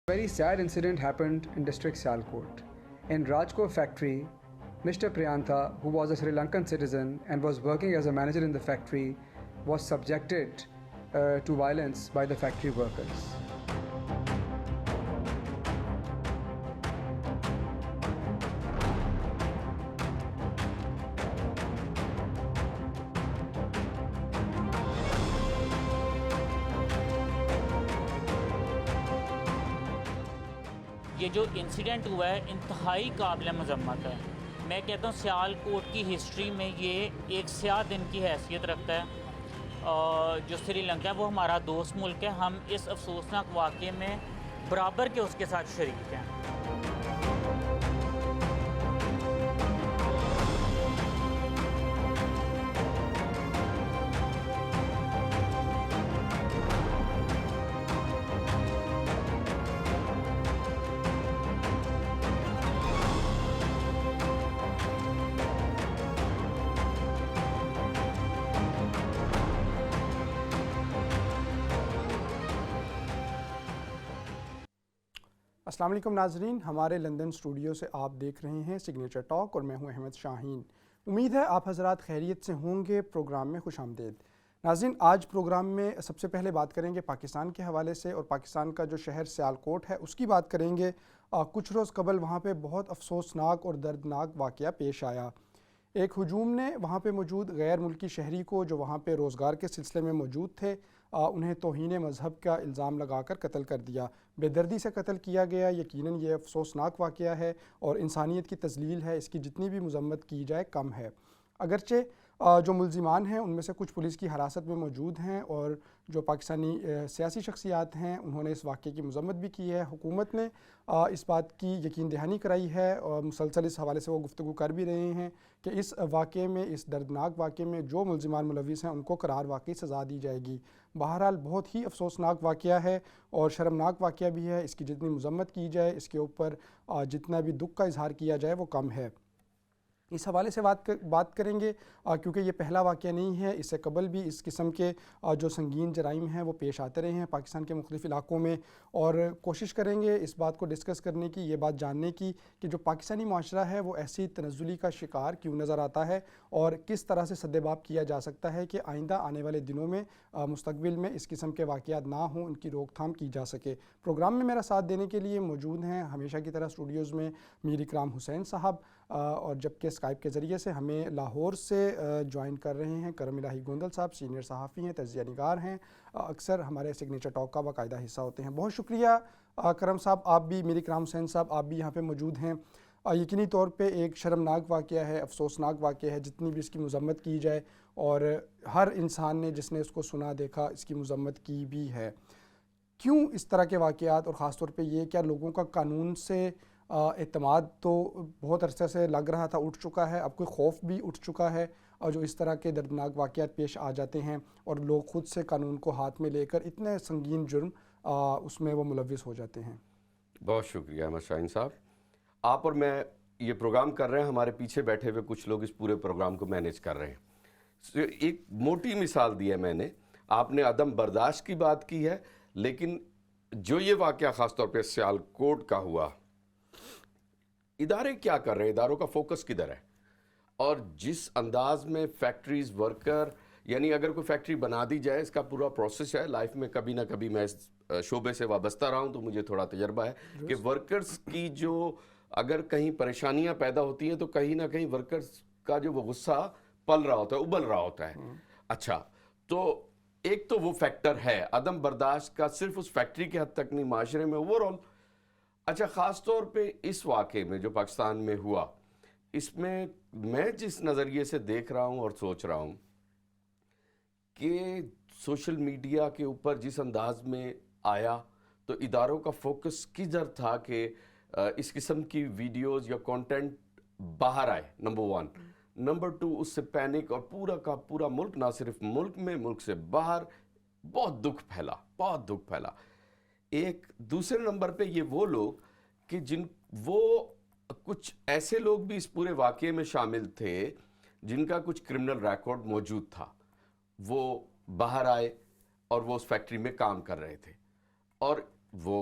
Very sad incident happened in district Sialkot. In Rajco factory, Mr. Priyantha, who was a Sri Lankan citizen and was working as a manager in the factory, was subjected to violence by the factory workers. یہ جو incident ہوا ہے انتہائی قابل مذمت ہے. میں کہتا ہوں سیالکوٹ کی ہسٹری میں یہ ایک سیاہ دن کی حیثیت رکھتا ہے. جو سری لنکا ہے وہ ہمارا دوست ملک ہے. ہم اس افسوسناک واقعے میں برابر کے اس کے ساتھ شریک ہیں. السلام علیکم ناظرین، ہمارے لندن اسٹوڈیو سے آپ دیکھ رہے ہیں سگنیچر ٹاک اور میں ہوں احمد شاہین. امید ہے آپ حضرات خیریت سے ہوں گے. پروگرام میں خوش آمدید. ناظرین، آج پروگرام میں سب سے پہلے بات کریں گے پاکستان کے حوالے سے، اور پاکستان کا جو شہر سیالکوٹ ہے اس کی بات کریں گے. کچھ روز قبل وہاں پہ بہت افسوسناک اور دردناک واقعہ پیش آیا. ایک ہجوم نے وہاں پہ موجود غیر ملکی شہری کو جو وہاں پہ روزگار کے سلسلے میں موجود تھے انہیں توہین مذہب کا الزام لگا کر قتل کر دیا. بے دردی سے قتل کیا گیا. یقیناً یہ افسوسناک واقعہ ہے اور انسانیت کی تذلیل ہے. اس کی جتنی بھی مذمت کی جائے کم ہے. اگرچہ جو ملزمان ہیں ان میں سے کچھ پولیس کی حراست میں موجود ہیں اور جو پاکستانی سیاسی شخصیات ہیں انہوں نے اس واقعے کی مذمت بھی کی ہے. حکومت نے اس بات کی یقین دہانی کرائی ہے اور مسلسل اس حوالے سے وہ گفتگو کر بھی رہے ہیں کہ اس واقعے میں، اس دردناک واقعے میں جو ملزمان ملوث ہیں ان کو قرار واقعی سزا دی جائے گی. بہرحال بہت ہی افسوسناک واقعہ ہے اور شرمناک واقعہ بھی ہے. اس کی جتنی مذمت کی جائے، اس کے اوپر جتنا بھی دکھ کا اظہار کیا جائے وہ کم ہے. اس حوالے سے بات کریں گے کیونکہ یہ پہلا واقعہ نہیں ہے. اس سے قبل بھی اس قسم کے جو سنگین جرائم ہیں وہ پیش آتے رہے ہیں پاکستان کے مختلف علاقوں میں، اور کوشش کریں گے اس بات کو ڈسکس کرنے کی، یہ بات جاننے کی کہ جو پاکستانی معاشرہ ہے وہ ایسی تنزلی کا شکار کیوں نظر آتا ہے اور کس طرح سے سدباب کیا جا سکتا ہے کہ آئندہ آنے والے دنوں میں مستقبل میں اس قسم کے واقعات نہ ہوں، ان کی روک تھام کی جا سکے. پروگرام میں میرا ساتھ دینے کے لیے موجود ہیں ہمیشہ کی طرح اسٹوڈیوز میں میر اکرام حسین صاحب، اور جبکہ اسکائپ کے ذریعے سے ہمیں لاہور سے جوائن کر رہے ہیں کرم الہی گوندل صاحب. سینئر صحافی ہیں، تجزیہ نگار ہیں، اکثر ہمارے سگنیچر ٹاک کا باقاعدہ حصہ ہوتے ہیں. بہت شکریہ کرم صاحب، آپ بھی، میر اکرام حسین صاحب آپ بھی یہاں پہ موجود ہیں. یقینی طور پہ ایک شرمناک واقعہ ہے، افسوسناک واقعہ ہے. جتنی بھی اس کی مذمت کی جائے، اور ہر انسان نے جس نے اس کو سنا دیکھا اس کی مذمت کی بھی ہے. کیوں اس طرح کے واقعات، اور خاص طور پہ یہ کیا لوگوں کا قانون سے اعتماد تو بہت عرصے سے لگ رہا تھا اٹھ چکا ہے، اب کوئی خوف بھی اٹھ چکا ہے، اور جو اس طرح کے دردناک واقعات پیش آ جاتے ہیں اور لوگ خود سے قانون کو ہاتھ میں لے کر اتنے سنگین جرم اس میں وہ ملوث ہو جاتے ہیں. بہت شکریہ احمد شاہین صاحب. آپ اور میں یہ پروگرام کر رہے ہیں، ہمارے پیچھے بیٹھے ہوئے کچھ لوگ اس پورے پروگرام کو مینیج کر رہے ہیں. ایک موٹی مثال دی ہے میں نے، آپ نے عدم برداشت کی بات کی ہے، لیکن جو یہ واقعہ خاص طور پہ سیالکوٹ کا ہوا، ادارے کیا کر رہے ہیں، اداروں کا فوکس کدھر ہے؟ اور جس انداز میں فیکٹریز ورکر، یعنی اگر کوئی فیکٹری بنا دی جائے، اس کا پورا پروسیس ہے. لائف میں کبھی نہ کبھی میں اس شعبے سے وابستہ رہا ہوں تو مجھے تھوڑا تجربہ ہے کہ ورکرز کی جو اگر کہیں پریشانیاں پیدا ہوتی ہیں تو کہیں نہ کہیں ورکرز کا جو وہ غصہ پل رہا ہوتا ہے، ابل رہا ہوتا ہے. اچھا، تو ایک تو وہ فیکٹر ہے عدم برداشت کا، صرف اس فیکٹری کے حد تک نہیں، معاشرے میں اوور آل. اچھا، خاص طور پہ اس واقعے میں جو پاکستان میں ہوا، اس میں میں جس نظریے سے دیکھ رہا ہوں اور سوچ رہا ہوں کہ سوشل میڈیا کے اوپر جس انداز میں آیا تو اداروں کا فوکس کدھر تھا کہ اس قسم کی ویڈیوز یا کانٹینٹ باہر آئے، نمبر 1. نمبر 2، اس سے پینک اور پورا کا پورا ملک، نہ صرف ملک میں، ملک سے باہر بہت دکھ پھیلا. ایک دوسرے نمبر پہ یہ وہ لوگ کہ وہ کچھ ایسے لوگ بھی اس پورے واقعے میں شامل تھے جن کا کچھ کرمنل ریکارڈ موجود تھا، وہ باہر آئے اور وہ اس فیکٹری میں کام کر رہے تھے، اور وہ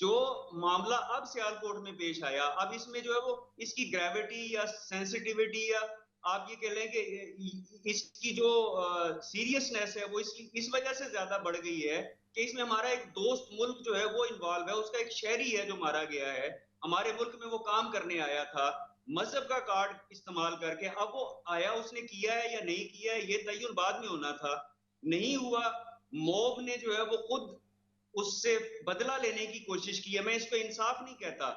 جو معاملہ اب سیالکوٹ میں پیش آیا، اب اس میں جو ہے وہ اس کی گریوٹی یا سینسٹیوٹی یا آپ یہ کہہ لیں کہ اس کی جو سیریسنیس ہے وہ اس وجہ سے زیادہ بڑھ گئی ہے کہ اس میں ہمارا ایک دوست ملک جو ہے وہ انوالو ہے، اس کا ایک شہری ہے جو مارا گیا ہے، ہمارے ملک میں وہ کام کرنے آیا تھا مذہب کا کارڈ استعمال کر کے. اب وہ آیا، اس نے کیا ہے یا نہیں کیا ہے یہ تعین بعد میں ہونا تھا، نہیں ہوا. موب نے جو ہے وہ خود اس سے بدلہ لینے کی کوشش کی ہے. میں اس کو انصاف نہیں کہتا،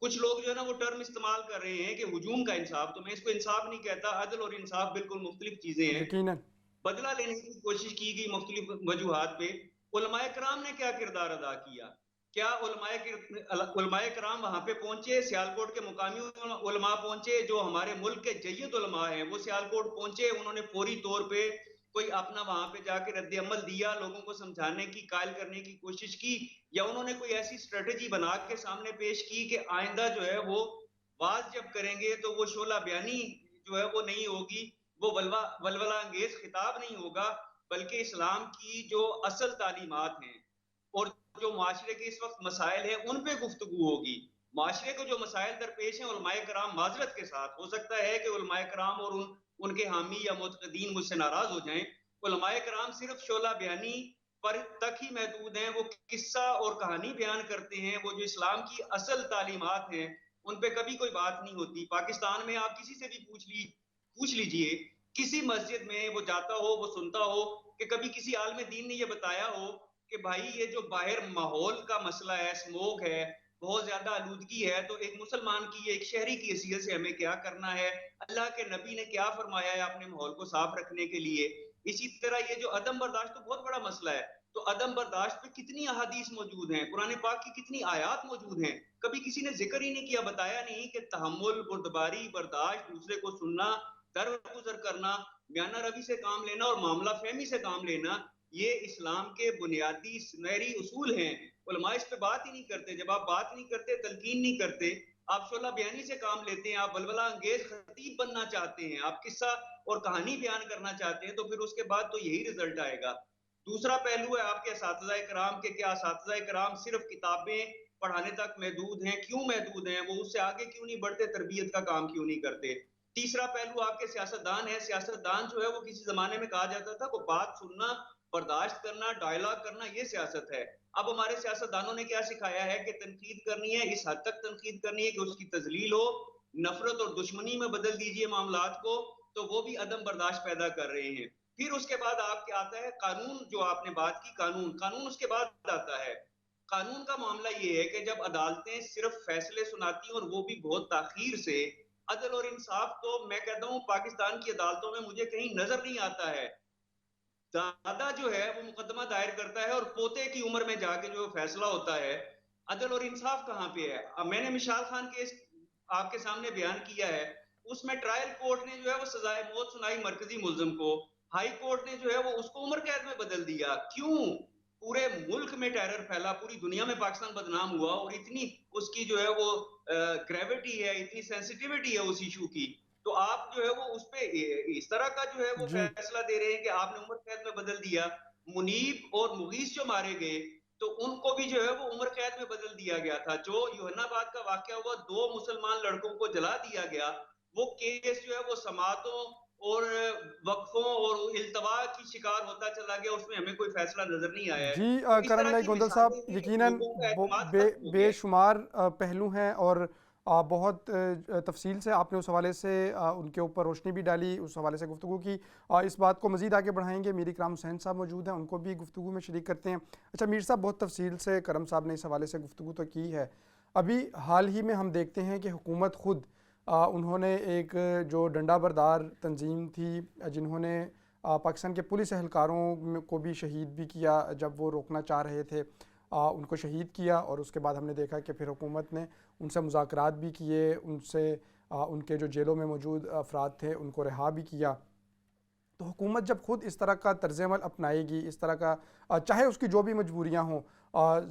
کچھ لوگ جو ہے نا وہ ٹرم استعمال کر رہے ہیں کہ ہجوم کا انصاف، تو میں اس کو انصاف نہیں کہتا. عدل اور انصاف بالکل مختلف چیزیں ہیں. یقیناً بدلہ لینے کی کوشش کی گئی مختلف وجوہات پہ. علماء کرام نے کیا کردار ادا کیا؟ کیا علماء کرام وہاں پہ پہنچے؟ سیالکوٹ کے مقامی علماء پہنچے، جو ہمارے ملک کے جید علماء ہیں وہ سیالکوٹ پہنچے، انہوں نے فوری طور پہ کوئی اپنا وہاں پہ جا کے رد عمل دیا، لوگوں کو سمجھانے کی، قائل کرنے کی کوشش کی، یا انہوں نے کوئی ایسی اسٹریٹجی بنا کے سامنے پیش کی کہ آئندہ جو ہے وہ واز جب کریں گے تو وہ شعلہ بیانی جو ہے وہ نہیں ہوگی، وہ ولولہ انگیز خطاب نہیں ہوگا، بلکہ اسلام کی جو اصل تعلیمات ہیں اور جو معاشرے کے اس وقت مسائل ہیں ان پہ گفتگو ہوگی. معاشرے کو جو مسائل درپیش ہیں، علماء کرام معذرت کے ساتھ، ہو سکتا ہے کہ علماء کرام اور ان کے حامی یا معتقدین مجھ سے ناراض ہو جائیں، علماء کرام صرف شعلہ بیانی پر تک ہی محدود ہیں، وہ قصہ اور کہانی بیان کرتے ہیں، وہ جو اسلام کی اصل تعلیمات ہیں ان پہ کبھی کوئی بات نہیں ہوتی. پاکستان میں آپ کسی سے بھی پوچھ لیجئے، کسی مسجد میں وہ جاتا ہو، وہ سنتا ہو کہ کبھی کسی عالم دین نے یہ بتایا ہو کہ بھائی یہ جو باہر ماحول کا مسئلہ ہے، اسموک ہے، بہت زیادہ آلودگی ہے، تو ایک مسلمان کی، ایک شہری کی حیثیت سے ہمیں کیا کرنا ہے، اللہ کے نبی نے کیا فرمایا ہے اپنے ماحول کو صاف رکھنے کے لیے. اسی طرح یہ جو عدم برداشت تو بہت بڑا مسئلہ ہے، تو عدم برداشت پہ کتنی احادیث موجود ہیں، قرآن پاک کی کتنی آیات موجود ہیں، کبھی کسی نے ذکر ہی نہیں کیا، بتایا نہیں کہ تحمل، بردباری، برداشت، دوسرے کو سننا، درگزر کرنا، میانہ روی سے کام لینا اور معاملہ فہمی سے کام لینا، یہ اسلام کے بنیادی سنہری اصول ہیں. علماء اس پہ بات ہی نہیں کرتے. جب آپ بات نہیں کرتے، تلقین نہیں کرتے، آپ شعلہ بیانی سے کام لیتے ہیں، آپ ولولہ انگیز خطیب بننا چاہتے ہیں، آپ قصہ اور کہانی بیان کرنا چاہتے ہیں، تو پھر اس کے بعد تو یہی رزلٹ آئے گا. دوسرا پہلو ہے آپ کے اساتذہ کرام کے. کیا اساتذہ کرام صرف کتابیں پڑھانے تک محدود ہیں؟ کیوں محدود ہیں؟ وہ اس سے آگے کیوں نہیں بڑھتے؟ تربیت کا کام کیوں نہیں کرتے؟ تیسرا پہلو آپ کے سیاستدان ہیں. سیاستدان جو ہے وہ کسی زمانے میں کہا جاتا تھا وہ بات سننا، برداشت کرنا، ڈائلاگ کرنا، یہ سیاست ہے. اب ہمارے سیاستدانوں نے کیا سکھایا ہے کہ تنقید کرنی ہے، اس حد تک تنقید کرنی ہے کہ اس کی تذلیل ہو، نفرت اور دشمنی میں بدل دیجئے معاملات کو، تو وہ بھی عدم برداشت پیدا کر رہے ہیں. پھر اس کے بعد آپ کے آتا ہے قانون. جو آپ نے بات کی، قانون اس کے بعد آتا ہے. قانون کا معاملہ یہ ہے کہ جب عدالتیں صرف فیصلے سناتی ہیں اور وہ بھی بہت تاخیر سے، عدل اور انصاف تو میں کہتا ہوں پاکستان کی عدالتوں میں مجھے کہیں نظر نہیں آتا ہے. دادا جو ہے وہ مقدمہ دائر کرتا ہے اور پوتے کی عمر میں جا کے جو فیصلہ ہوتا ہے، عدل اور انصاف کہاں پہ ہے؟ اب میں نے مشال خان کیس آپ کے سامنے بیان کیا ہے، اس میں ٹرائل کورٹ نے جو ہے وہ سزائے موت سنائی مرکزی ملزم کو، ہائی کورٹ نے جو ہے وہ اس کو عمر قید میں بدل دیا. کیوں؟ پورے ملک میں ٹیرر پھیلا، پوری دنیا میں پاکستان بدنام ہوا، اور اتنی اس کی جو ہے وہ گریوٹی ہے، اتنی سینسٹیوٹی ہے اس ایشو کی، تو آپ جو ہے وہ اس پہ اس طرح کا جو ہے وہ جی فیصلہ دے رہے ہیں کہ آپ نے عمر قید میں بدل دیا. منیب اور مغیث جو مارے گئے تو ان کو بھی جو ہے وہ عمر قید میں بدل دیا گیا تھا. جو یوحنا آباد کا واقعہ ہوا، 2 مسلمان لڑکوں کو جلا دیا گیا، وہ کیس جو ہے وہ سماعتوں اور وقفوں اور التوا کی شکار ہوتا چلا گیا، اس میں ہمیں کوئی فیصلہ نظر نہیں آیا ہے. جی تو اس کرم طرح اللہ کی گوندل صاحب، مثالیں ہیں کہ یقیناً لوگوں کا اعتماد بے ختم ہو گیا بے ہے. شمار پہلو ہیں، اور بہت تفصیل سے آپ نے اس حوالے سے ان کے اوپر روشنی بھی ڈالی، اس حوالے سے گفتگو کی. اس بات کو مزید آگے بڑھائیں گے. میر اکرام حسین صاحب موجود ہیں، ان کو بھی گفتگو میں شریک کرتے ہیں. اچھا میر صاحب، بہت تفصیل سے کرم صاحب نے اس حوالے سے گفتگو تو کی ہے. ابھی حال ہی میں ہم دیکھتے ہیں کہ حکومت خود انہوں نے ایک جو ڈنڈا بردار تنظیم تھی جنہوں نے پاکستان کے پولیس اہلکاروں کو بھی شہید بھی کیا جب وہ روکنا چاہ رہے تھے، ان کو شہید کیا، اور اس کے بعد ہم نے دیکھا کہ پھر حکومت نے ان سے مذاکرات بھی کیے، ان کے جو جیلوں میں موجود افراد تھے ان کو رہا بھی کیا. تو حکومت جب خود اس طرح کا طرز عمل اپنائے گی، اس طرح کا، چاہے اس کی جو بھی مجبوریاں ہوں،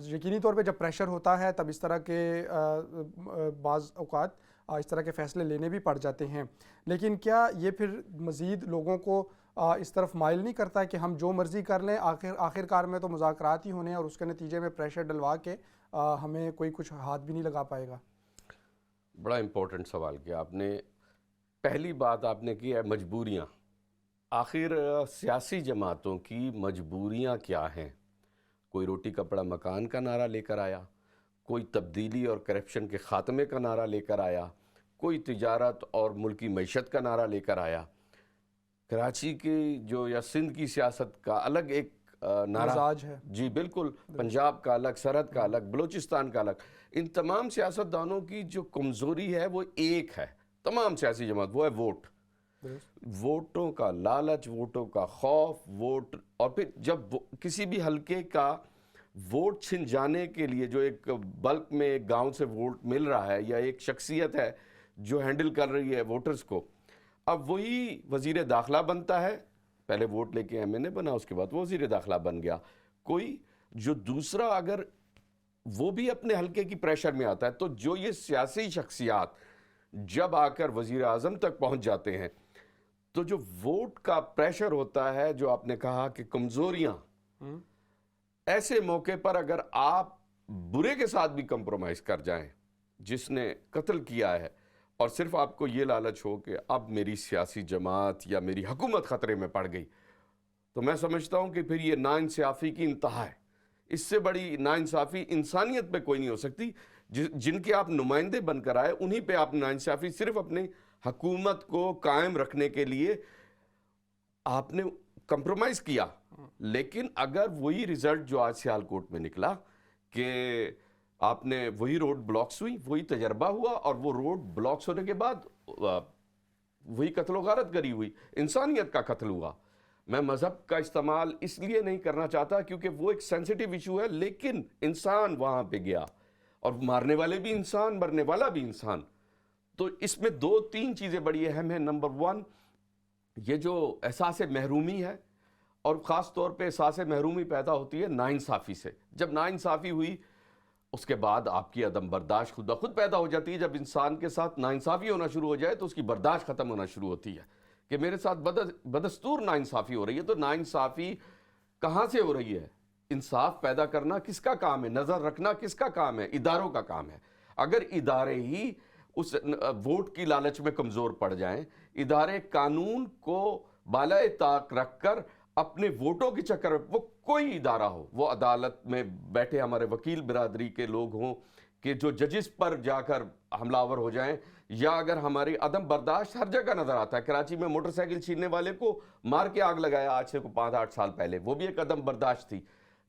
یقینی طور پہ جب پریشر ہوتا ہے تب اس طرح کے بعض اوقات اس طرح کے فیصلے لینے بھی پڑ جاتے ہیں. لیکن کیا یہ پھر مزید لوگوں کو اس طرف مائل نہیں کرتا کہ ہم جو مرضی کر لیں، آخر کار میں تو مذاکرات ہی ہونے ہیں اور اس کے نتیجے میں پریشر ڈلوا کے ہمیں کوئی کچھ ہاتھ بھی نہیں لگا پائے گا؟ بڑا امپورٹنٹ سوال کیا آپ نے. پہلی بات آپ نے کی ہے مجبوریاں. آخر سیاسی جماعتوں کی مجبوریاں کیا ہیں؟ کوئی روٹی کپڑا مکان کا نعرہ لے کر آیا، کوئی تبدیلی اور کرپشن کے خاتمے کا نعرہ لے کر آیا، کوئی تجارت اور ملکی معیشت کا نعرہ لے کر آیا. کراچی کی جو یا سندھ کی سیاست کا الگ ایک نعرہ مزاج ہے. جی بالکل، پنجاب کا الگ، سرحد کا الگ، بلوچستان کا الگ. ان تمام سیاستدانوں کی جو کمزوری ہے وہ ایک ہے، تمام سیاسی جماعت، وہ ہے ووٹ. ووٹوں کا لالچ، ووٹوں کا خوف، ووٹ. اور پھر جب کسی بھی حلقے کا ووٹ چھن جانے کے لیے جو ایک بلک میں ایک گاؤں سے ووٹ مل رہا ہے یا ایک شخصیت ہے جو ہینڈل کر رہی ہے ووٹرز کو، اب وہی وزیر داخلہ بنتا ہے. پہلے ووٹ لے کے ایم این اے بنا، اس کے بعد وہ وزیر داخلہ بن گیا. کوئی جو دوسرا اگر وہ بھی اپنے حلقے کی پریشر میں آتا ہے، تو جو یہ سیاسی شخصیات جب آ کر وزیر اعظم تک پہنچ جاتے ہیں تو جو ووٹ کا پریشر ہوتا ہے، جو آپ نے کہا کہ کمزوریاں، ایسے موقع پر اگر آپ برے کے ساتھ بھی کمپرومائز کر جائیں، جس نے قتل کیا ہے، اور صرف آپ کو یہ لالچ ہو کہ اب میری سیاسی جماعت یا میری حکومت خطرے میں پڑ گئی، تو میں سمجھتا ہوں کہ پھر یہ ناانصافی کی انتہا ہے. اس سے بڑی ناانصافی انسانیت پہ کوئی نہیں ہو سکتی. جن کے آپ نمائندے بن کر آئے، انہی پہ آپ ناانصافی صرف اپنی حکومت کو قائم رکھنے کے لیے آپ نے کمپرومائز کیا. لیکن اگر وہی رزلٹ جو آج سیالکوٹ میں نکلا کہ آپ نے وہی روڈ بلاکس ہوئی، وہی تجربہ ہوا، اور وہ روڈ بلاکس ہونے کے بعد وہی قتل و غارت گری ہوئی، انسانیت کا قتل ہوا. میں مذہب کا استعمال اس لیے نہیں کرنا چاہتا کیونکہ وہ ایک سینسیٹیو ایشو ہے، لیکن انسان وہاں پہ گیا، اور مارنے والے بھی انسان، مرنے والا بھی انسان. تو اس میں 2-3 چیزیں بڑی اہم ہیں. نمبر 1، یہ جو احساس محرومی ہے، اور خاص طور پہ احساس محرومی پیدا ہوتی ہے ناانصافی سے. جب ناانصافی ہوئی، اس کے بعد آپ کی عدم برداشت خود بخود پیدا ہو جاتی ہے. جب انسان کے ساتھ ناانصافی ہونا شروع ہو جائے تو اس کی برداشت ختم ہونا شروع ہوتی ہے کہ میرے ساتھ بدستور ناانصافی ہو رہی ہے. تو ناانصافی کہاں سے ہو رہی ہے؟ انصاف پیدا کرنا کس کا کام ہے؟ نظر رکھنا کس کا کام ہے؟ اداروں کا کام ہے. اگر ادارے ہی اس ووٹ کی لالچ میں کمزور پڑ جائیں، ادارے قانون کو بالائے طاق رکھ کر اپنے ووٹوں کے چکر میں، وہ کوئی ادارہ ہو، وہ عدالت میں بیٹھے ہمارے وکیل برادری کے لوگ ہوں کہ جو ججز پر جا کر حملہ آور ہو جائیں، یا اگر ہماری عدم برداشت ہر جگہ نظر آتا ہے. کراچی میں موٹر سائیکل چھیننے والے کو مار کے آگ لگایا آج سے 5-8 سال پہلے، وہ بھی ایک عدم برداشت تھی.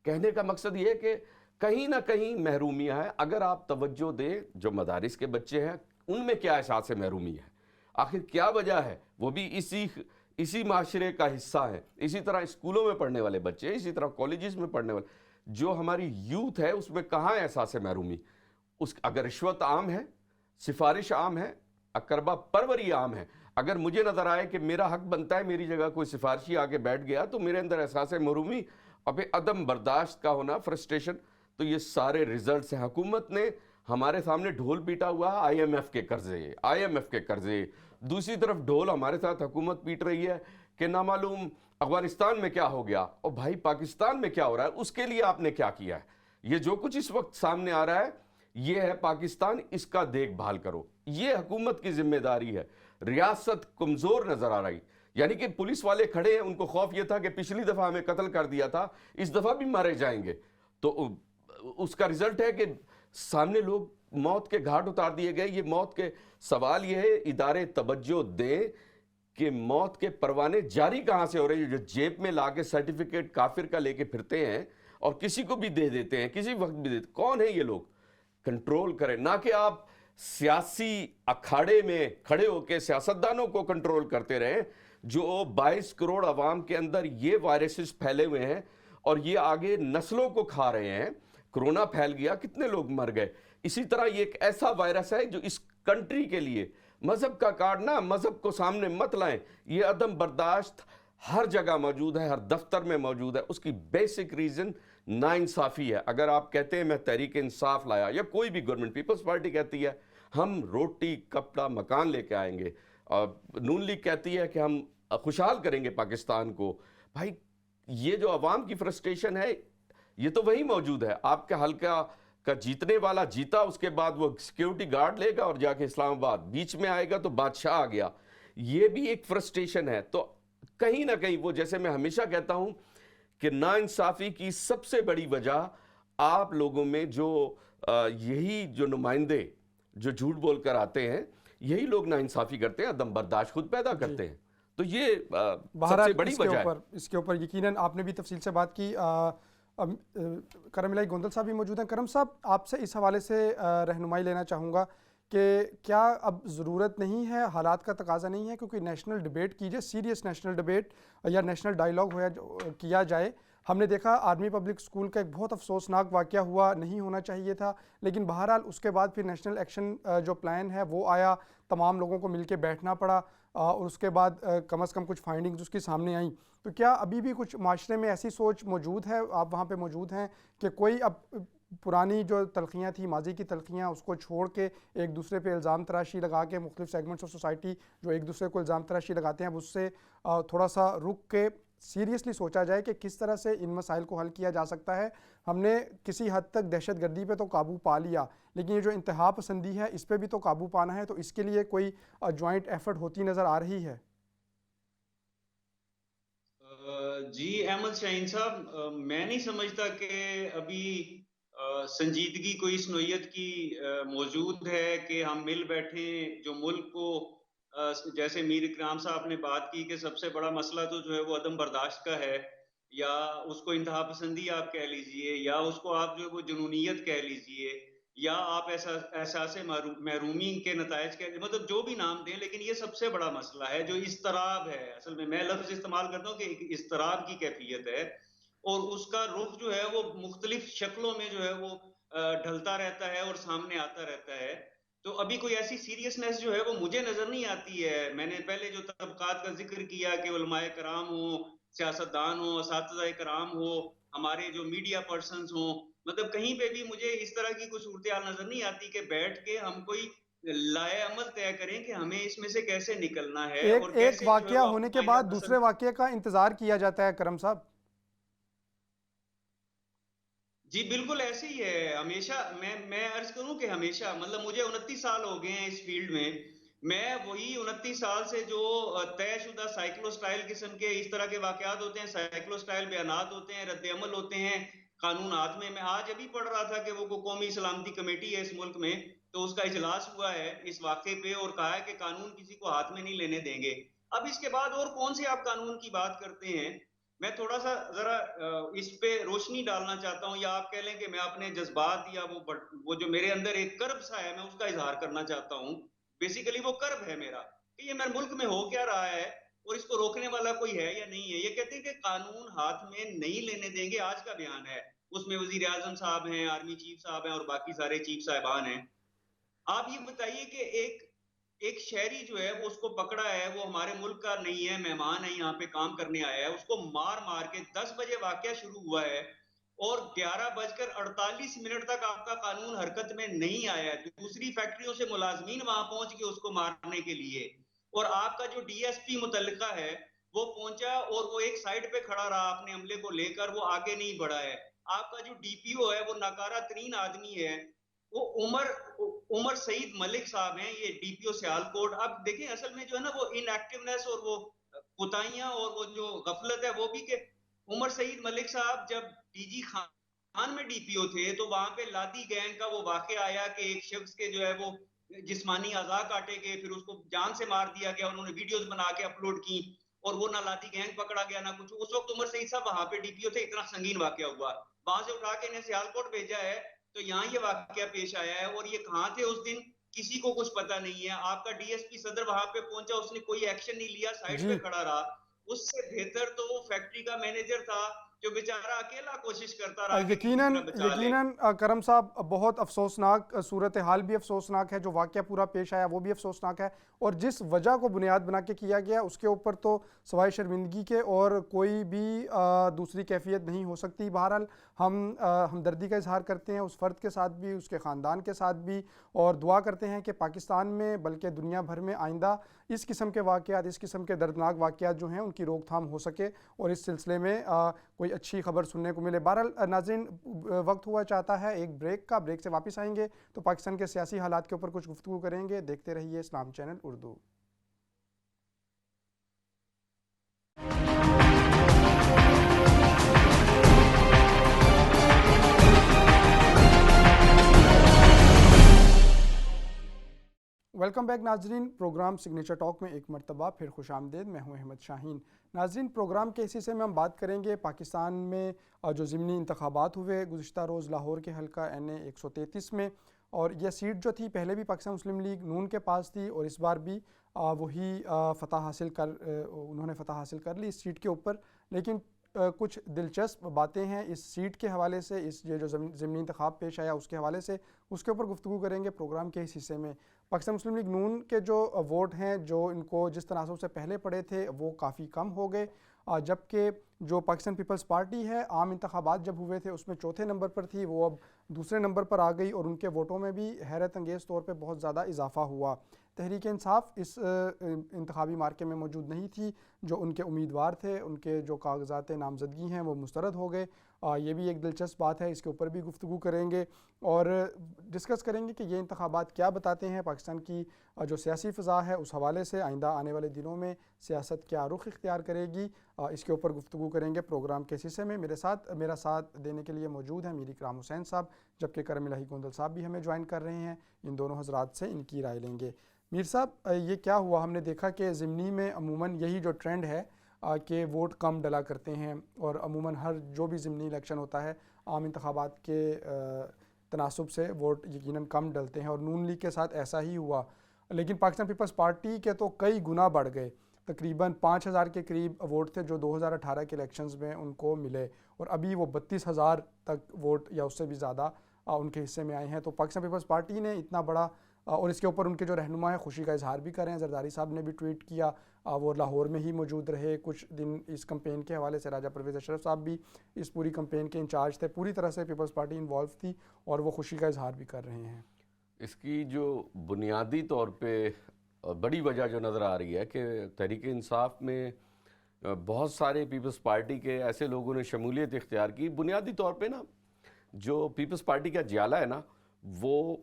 کہنے کا مقصد یہ ہے کہ کہیں نہ کہیں محرومیاں ہیں. اگر آپ توجہ دیں، جو مدارس کے بچے ہیں ان میں کیا احساس محرومی ہے، آخر کیا وجہ ہے، وہ بھی اسی معاشرے کا حصہ ہیں. اسی طرح اسکولوں میں پڑھنے والے بچے، اسی طرح کالجز میں پڑھنے والے، جو ہماری یوتھ ہے، اس میں کہاں احساس محرومی؟ اگر رشوت عام ہے، سفارش عام ہے، اقربا پروری عام ہے، اگر مجھے نظر آئے کہ میرا حق بنتا ہے، میری جگہ کوئی سفارشی آگے بیٹھ گیا، تو میرے اندر احساس محرومی اور پھر عدم برداشت کا ہونا، فرسٹریشن. تو یہ سارے ریزلٹس ہیں. حکومت نے ہمارے سامنے ڈھول پیٹا ہوا ہے IMF کے قرضے. دوسری طرف ڈھول ہمارے ساتھ حکومت پیٹ رہی ہے کہ نامعلوم افغانستان میں کیا ہو گیا، اور بھائی پاکستان میں کیا ہو رہا ہے، اس کے لیے آپ نے کیا کیا ہے؟ یہ جو کچھ اس وقت سامنے آ رہا ہے، یہ ہے پاکستان، اس کا دیکھ بھال کرو. یہ حکومت کی ذمہ داری ہے. ریاست کمزور نظر آ رہی، یعنی کہ پولیس والے کھڑے ہیں، ان کو خوف یہ تھا کہ پچھلی دفعہ ہمیں قتل کر دیا تھا، اس دفعہ بھی مارے جائیں گے. تو اس کا رزلٹ ہے کہ سامنے لوگ موت کے گھاٹ اتار دیے گئے. یہ موت کے سوال یہ ہے، ادارے توجہ دیں کہ موت کے پروانے جاری کہاں سے ہو رہے ہیں. جو جیب میں لا کے سرٹیفکیٹ کافر کا لے کے پھرتے ہیں اور کسی کو بھی دے دیتے ہیں، کسی وقت بھی دیتے، کون ہیں یہ لوگ؟ کنٹرول کریں. نہ کہ آپ سیاسی اکھاڑے میں کھڑے ہو کے سیاستدانوں کو کنٹرول کرتے رہیں. جو 22 کروڑ عوام کے اندر یہ وائرسز پھیلے ہوئے ہیں اور یہ آگے نسلوں کو کھا رہے ہیں. کرونا پھیل گیا، کتنے لوگ مر گئے. اسی طرح یہ ایک ایسا وائرس ہے جو اس کنٹری کے لیے مذہب کا کارڈ نہ، مذہب کو سامنے مت لائیں. یہ عدم برداشت ہر جگہ موجود ہے، ہر دفتر میں موجود ہے. اس کی بیسک ریزن ناانصافی ہے. اگر آپ کہتے ہیں میں تحریک انصاف لایا، یا کوئی بھی گورنمنٹ، پیپلز پارٹی کہتی ہے ہم روٹی کپڑا مکان لے کے آئیں گے، اور نون لیگ کہتی ہے کہ ہم خوشحال کریں گے پاکستان کو. بھائی یہ جو عوام کی فرسٹریشن ہے یہ تو وہی موجود ہے. آپ کے حلقہ کا جیتنے والا جیتا, اس کے بعد وہ سیکیورٹی گارڈ لے گا اور جا کے اسلام آباد بیچ میں آئے گا تو بادشاہ آ گیا. یہ بھی ایک فرسٹریشن ہے. تو کہیں نہ کہیں وہ, جیسے میں ہمیشہ کہتا ہوں کہ ناانصافی کی سب سے بڑی وجہ آپ لوگوں میں جو یہی جو نمائندے جو جھوٹ بول کر آتے ہیں, یہی لوگ ناانصافی کرتے ہیں, عدم برداشت خود پیدا کرتے ہیں. تو یہ سب سے بڑی وجہ ہے. اس کے اوپر یقیناً آپ نے بھی تفصیل سے بات کی. کرم الہی گوندل صاحب بھی موجود ہیں. کرم صاحب, آپ سے اس حوالے سے رہنمائی لینا چاہوں گا کہ کیا اب ضرورت نہیں ہے, حالات کا تقاضا نہیں ہے کیونکہ نیشنل ڈیبیٹ کیجئے, سیریس نیشنل ڈیبیٹ یا نیشنل ڈائیلاگ کیا جائے. ہم نے دیکھا آرمی پبلک اسکول کا ایک بہت افسوسناک واقعہ ہوا, نہیں ہونا چاہیے تھا, لیکن بہرحال اس کے بعد پھر نیشنل ایکشن جو پلان ہے وہ آیا, تمام لوگوں کو مل کے بیٹھنا پڑا اور اس کے بعد کم از کم کچھ فائنڈنگز اس کی سامنے آئیں. تو کیا ابھی بھی کچھ معاشرے میں ایسی سوچ موجود ہے, آپ وہاں پہ موجود ہیں, کہ کوئی اب پرانی جو تلخیاں تھیں, ماضی کی تلخیاں, اس کو چھوڑ کے ایک دوسرے پہ الزام تراشی لگا کے, مختلف سیگمنٹس آف سوسائٹی جو ایک دوسرے کو الزام تراشی لگاتے ہیں, اب اس سے تھوڑا سا رک کے سیریسلی سوچا جائے کہ کس طرح سے ان مسائل کو حل کیا جا سکتا ہے؟ ہم نے کسی حد تک دہشت گردی پہ تو قابو پا لیا, لیکن یہ جو انتہا پسندی ہے اس پہ بھی تو قابو پانا ہے, تو اس کے لیے کوئی جوائنٹ ایفرٹ ہوتی نظر آ رہی ہے؟ جی احمد شاہین صاحب, میں نہیں سمجھتا کہ ابھی سنجیدگی کوئی اس نوعیت کی موجود ہے کہ ہم مل بیٹھیں. جو ملک کو جیسے میر اکرام صاحب نے بات کی کہ سب سے بڑا مسئلہ تو جو ہے وہ عدم برداشت کا ہے, یا اس کو انتہا پسندی آپ کہہ لیجئے, یا اس کو آپ جو ہے وہ جنونیت کہہ لیجئے, یا آپ احساس محرومی کے نتائج کے, مطلب جو بھی نام دیں, لیکن یہ سب سے بڑا مسئلہ ہے جو اضطراب ہے. اصل میں لفظ استعمال کرتا ہوں کہ ایک اضطراب کی کیفیت ہے, اور اس کا رخ جو ہے وہ مختلف شکلوں میں جو ہے وہ ڈھلتا رہتا ہے اور سامنے آتا رہتا ہے. تو ابھی کوئی ایسی سیریسنس جو ہے وہ مجھے نظر نہیں آتی ہے. میں نے پہلے جو طبقات کا ذکر کیا کہ علماء کرام ہوں, سیاستدان ہوں, اساتذہ کرام ہوں, ہمارے جو میڈیا پرسنز ہوں, مطلب کہیں پہ بھی مجھے اس طرح کی کوئی صورتحال نظر نہیں آتی کہ بیٹھ کے ہم کوئی لائے عمل طے کریں کہ ہمیں اس میں سے کیسے نکلنا ہے. اور ایک واقعہ ہونے کے بعد دوسرے واقعے کا انتظار کیا جاتا ہے کرم صاحب. جی بالکل ایسے ہی ہے ہمیشہ. میں عرض کروں کہ ہمیشہ, مطلب مجھے 29 سال ہو گئے ہیں اس فیلڈ میں وہی 29 سال سے جو طے شدہ سائیکلو سٹائل قسم کے اس طرح کے واقعات ہوتے ہیں, سائیکلو سٹائل بیانات ہوتے ہیں, رد عمل ہوتے ہیں, قانون ہاتھ میں آج ابھی پڑھ رہا تھا کہ وہ قومی سلامتی کمیٹی ہے اس ملک میں, تو اس کا اجلاس ہوا ہے اس واقعے پہ, اور کہا ہے کہ قانون کسی کو ہاتھ میں نہیں لینے دیں گے. اب اس کے بعد اور کون سے آپ قانون کی بات کرتے ہیں؟ میں تھوڑا سا ذرا اس پہ روشنی ڈالنا چاہتا ہوں, یا آپ کہہ لیں کہ میں اپنے جذبات یا وہ جو میرے اندر ایک کرب سا ہے میں اس کا اظہار کرنا چاہتا ہوں. بیسیکلی وہ کرب ہے میرا کہ یہ میرے ملک میں ہو کیا رہا ہے اور اس کو روکنے والا کوئی ہے یا نہیں ہے. یہ کہتے ہیں کہ قانون ہاتھ میں نہیں لینے دیں گے, آج کا بیان ہے, اس میں وزیر اعظم صاحب ہیں, آرمی چیف صاحب ہیں, اور باقی سارے چیف صاحبان ہیں. آپ یہ بتائیے کہ ایک شہری جو ہے وہ اس کو پکڑا ہے, وہ ہمارے ملک کا نہیں ہے, مہمان ہے, یہاں پہ کام کرنے آیا ہے, اس کو مار کے 10 بجے واقعہ شروع ہوا ہے اور 11:48 تک آپ کا قانون حرکت میں نہیں آیا ہے. دوسری فیکٹریوں سے ملازمین وہاں پہنچ گئے اس کو مارنے کے لیے, اور آپ کا جو ڈی ایس پی متعلقہ ہے وہ پہنچا اور وہ ایک سائڈ پہ کھڑا رہا اپنے عملے کو لے کر, وہ آگے نہیں بڑھا ہے. آپ کا جو ڈی پی او ہے وہ ناکارہ ترین آدمی ہے, وہ عمر سعید ملک صاحب ہیں, یہ ڈی پی او سیالکوٹ. اب دیکھیں اصل میں جو ہے نا وہ ان ایکٹیونیس اور وہ کوتاہیاں اور وہ جو غفلت ہے وہ بھی, کہ عمر سعید ملک صاحب جب ڈی جی خان میں ڈی پی او تھے تو وہاں پہ لادی گینگ کا وہ واقعہ آیا کہ ایک شخص کے جو ہے وہ جسمانی اعضاء کاٹے گئے, پھر اس کو جان سے مار دیا گیا, انہوں نے ویڈیوز بنا کے اپلوڈ کی, اور وہ نہ لادی گینگ پکڑا گیا نہ کچھ. اس وقت عمر سعید صاحب وہاں پہ ڈی پی او تھے, اتنا سنگین واقعہ ہوا, وہاں سے اٹھا کے انہیں سیالکوٹ بھیجا ہے, تو یہاں یہ واقعہ پیش آیا ہے. اور یہ کہاں تھے اس دن کسی کو کچھ پتا نہیں ہے. آپ کا ڈی ایس پی صدر وہاں پہ پہنچا, اس نے کوئی ایکشن نہیں لیا, سائڈ پہ کھڑا رہا. اس سے بہتر تو وہ فیکٹری کا مینیجر تھا جو بیچارہ اکیلا کوشش کرتا رہا کہ کسی طرح بچا لے. یقیناً کرم صاحب, بہت افسوسناک صورتحال بھی افسوسناک ہے, جو واقعہ پورا پیش آیا وہ بھی افسوسناک ہے, اور جس وجہ کو بنیاد بنا کے کیا گیا اس کے اوپر تو سوائے شرمندگی کے اور کوئی بھی دوسری کیفیت نہیں ہو سکتی. بہرحال ہم ہمدردی کا اظہار کرتے ہیں اس فرد کے ساتھ بھی، اس کے خاندان کے ساتھ بھی، اور دعا کرتے ہیں کہ پاکستان میں بلکہ دنیا بھر میں آئندہ اس قسم کے واقعات، اس قسم کے دردناک واقعات جو ہیں ان کی روک تھام ہو سکے اور اس سلسلے میں کوئی اچھی خبر سننے کو ملے۔ بہرحال ناظرین، وقت ہوا چاہتا ہے ایک بریک کا، بریک سے واپس آئیں گے تو پاکستان کے سیاسی حالات کے اوپر کچھ گفتگو کریں گے۔ دیکھتے رہیے اسلام چینل اردو۔ ویلکم بیک ناظرین، پروگرام سگنیچر ٹاک میں ایک مرتبہ پھر خوش آمدید۔ میں ہوں احمد شاہین۔ ناظرین، پروگرام کے اس حصے میں ہم بات کریں گے پاکستان میں جو ضمنی انتخابات ہوئے گزشتہ روز لاہور کے حلقہ NA 133 میں، اور یہ سیٹ جو تھی پہلے بھی پاکستان مسلم لیگ نون کے پاس تھی اور اس بار بھی وہی انہوں نے فتح حاصل کر لی اس سیٹ کے اوپر، لیکن کچھ دلچسپ باتیں ہیں اس سیٹ کے حوالے سے، اس یہ جو ضمنی انتخاب پیش آیا اس کے حوالے سے، اس کے اوپر گفتگو کریں گے پروگرام کے اس حصے میں۔ پاکستان مسلم لیگ نون کے جو ووٹ ہیں جو ان کو جس تناسب سے پہلے پڑے تھے وہ کافی کم ہو گئے، جبکہ جو پاکستان پیپلز پارٹی ہے عام انتخابات جب ہوئے تھے اس میں چوتھے نمبر پر تھی، وہ اب دوسرے نمبر پر آ گئی اور ان کے ووٹوں میں بھی حیرت انگیز طور پہ بہت زیادہ اضافہ ہوا۔ تحریک انصاف اس انتخابی مارکے میں موجود نہیں تھی، جو ان کے امیدوار تھے ان کے جو کاغذات نامزدگی ہیں وہ مسترد ہو گئے۔ یہ بھی ایک دلچسپ بات ہے، اس کے اوپر بھی گفتگو کریں گے اور ڈسکس کریں گے کہ یہ انتخابات کیا بتاتے ہیں پاکستان کی جو سیاسی فضا ہے اس حوالے سے، آئندہ آنے والے دنوں میں سیاست کیا رخ اختیار کرے گی، اس کے اوپر گفتگو کریں گے پروگرام کے حصے میں۔ میرا ساتھ دینے کے لیے موجود ہیں میر اکرام حسین صاحب، جبکہ کرم الہی گوندل صاحب بھی ہمیں جوائن کر رہے ہیں۔ ان دونوں حضرات سے ان کی رائے لیں گے۔ میر صاحب، یہ کیا ہوا؟ ہم نے دیکھا کہ ضمنی میں عموماً یہی جو ٹرینڈ ہے کہ ووٹ کم ڈلا کرتے ہیں، اور عموماً ہر جو بھی ضمنی الیکشن ہوتا ہے عام انتخابات کے تناسب سے ووٹ یقیناً کم ڈلتے ہیں، اور نون لیگ کے ساتھ ایسا ہی ہوا، لیکن پاکستان پیپلز پارٹی کے تو کئی گنا بڑھ گئے، تقریباً 5000 کے قریب ووٹ تھے جو 2018 کے الیکشنز میں ان کو ملے، اور ابھی وہ 32,000 تک ووٹ یا اس سے بھی زیادہ ان کے حصے میں آئے ہیں۔ تو پاکستان پیپلز پارٹی نے اتنا بڑا، اور اس کے اوپر ان کے جو رہنما ہیں خوشی کا اظہار بھی کر رہے ہیں، زرداری صاحب نے بھی ٹویٹ کیا، وہ لاہور میں ہی موجود رہے کچھ دن اس کمپین کے حوالے سے، راجہ پرویز اشرف صاحب بھی اس پوری کمپین کے انچارج تھے، پوری طرح سے پیپلز پارٹی انوالو تھی اور وہ خوشی کا اظہار بھی کر رہے ہیں۔ اس کی جو بنیادی طور پہ بڑی وجہ جو نظر آ رہی ہے کہ تحریک انصاف میں بہت سارے پیپلز پارٹی کے ایسے لوگوں نے شمولیت اختیار کی، بنیادی طور پہ نا جو پیپلز پارٹی کا جیالہ ہے نا، وہ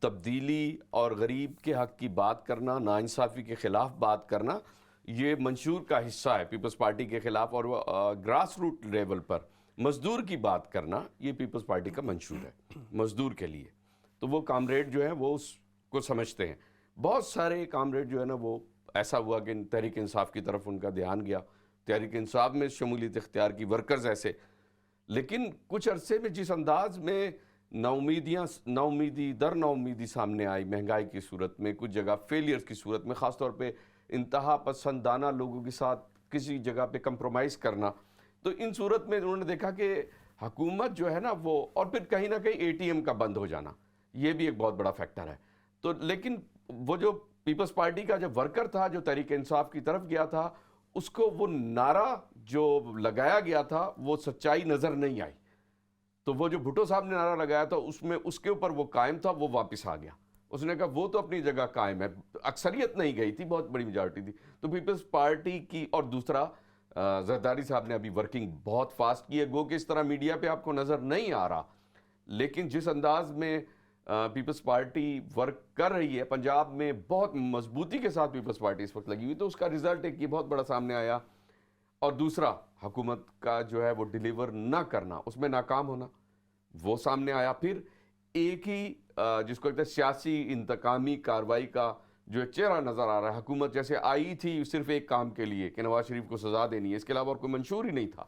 تبدیلی اور غریب کے حق کی بات کرنا، ناانصافی کے خلاف بات کرنا، یہ منشور کا حصہ ہے پیپلز پارٹی کے خلاف، اور وہ گراس روٹ لیول پر مزدور کی بات کرنا یہ پیپلز پارٹی کا منشور ہے مزدور کے لیے۔ تو وہ کامریڈ جو ہیں وہ اس کو سمجھتے ہیں، بہت سارے کامریڈ جو ہے نا وہ ایسا ہوا کہ تحریک انصاف کی طرف ان کا دھیان گیا، تحریک انصاف میں شمولیت اختیار کی، ورکرز ایسے، لیکن کچھ عرصے میں جس انداز میں ناامیدی در ناامیدی سامنے آئی مہنگائی کی صورت میں، کچھ جگہ فیلیئرز کی صورت میں، خاص طور پہ انتہا پسندانہ لوگوں کے ساتھ کسی جگہ پہ کمپرومائز کرنا، تو ان صورت میں انہوں نے دیکھا کہ حکومت جو ہے نا وہ، اور پھر کہیں نہ کہیں ATM کا بند ہو جانا، یہ بھی ایک بہت بڑا فیکٹر ہے۔ تو لیکن وہ جو پیپلز پارٹی کا جو ورکر تھا جو تحریک انصاف کی طرف گیا تھا، اس کو وہ نعرہ جو لگایا گیا تھا وہ سچائی نظر نہیں آئی، تو وہ جو بھٹو صاحب نے نعرہ لگایا تھا اس کے اوپر وہ قائم تھا، وہ واپس آ گیا، اس نے کہا وہ تو اپنی جگہ قائم ہے، اکثریت نہیں گئی تھی، بہت بڑی میجارٹی تھی۔ تو پیپلز پارٹی کی، اور دوسرا زرداری صاحب نے ابھی ورکنگ بہت فاسٹ کی ہے، گو کہ اس طرح میڈیا پہ آپ کو نظر نہیں آ رہا، لیکن جس انداز میں پیپلز پارٹی ورک کر رہی ہے، پنجاب میں بہت مضبوطی کے ساتھ پیپلز پارٹی اس وقت لگی ہوئی، تو اس کا رزلٹ ایک یہ بہت بڑا سامنے آیا، اور دوسرا حکومت کا جو ہے وہ ڈیلیور نہ کرنا، اس میں ناکام ہونا، وہ سامنے آیا۔ پھر ایک ہی جس کو کہتے ہیں سیاسی انتقامی کارروائی کا جو چہرہ نظر آ رہا ہے، حکومت جیسے آئی تھی صرف ایک کام کے لیے کہ نواز شریف کو سزا دینی ہے، اس کے علاوہ اور کوئی منشور ہی نہیں تھا،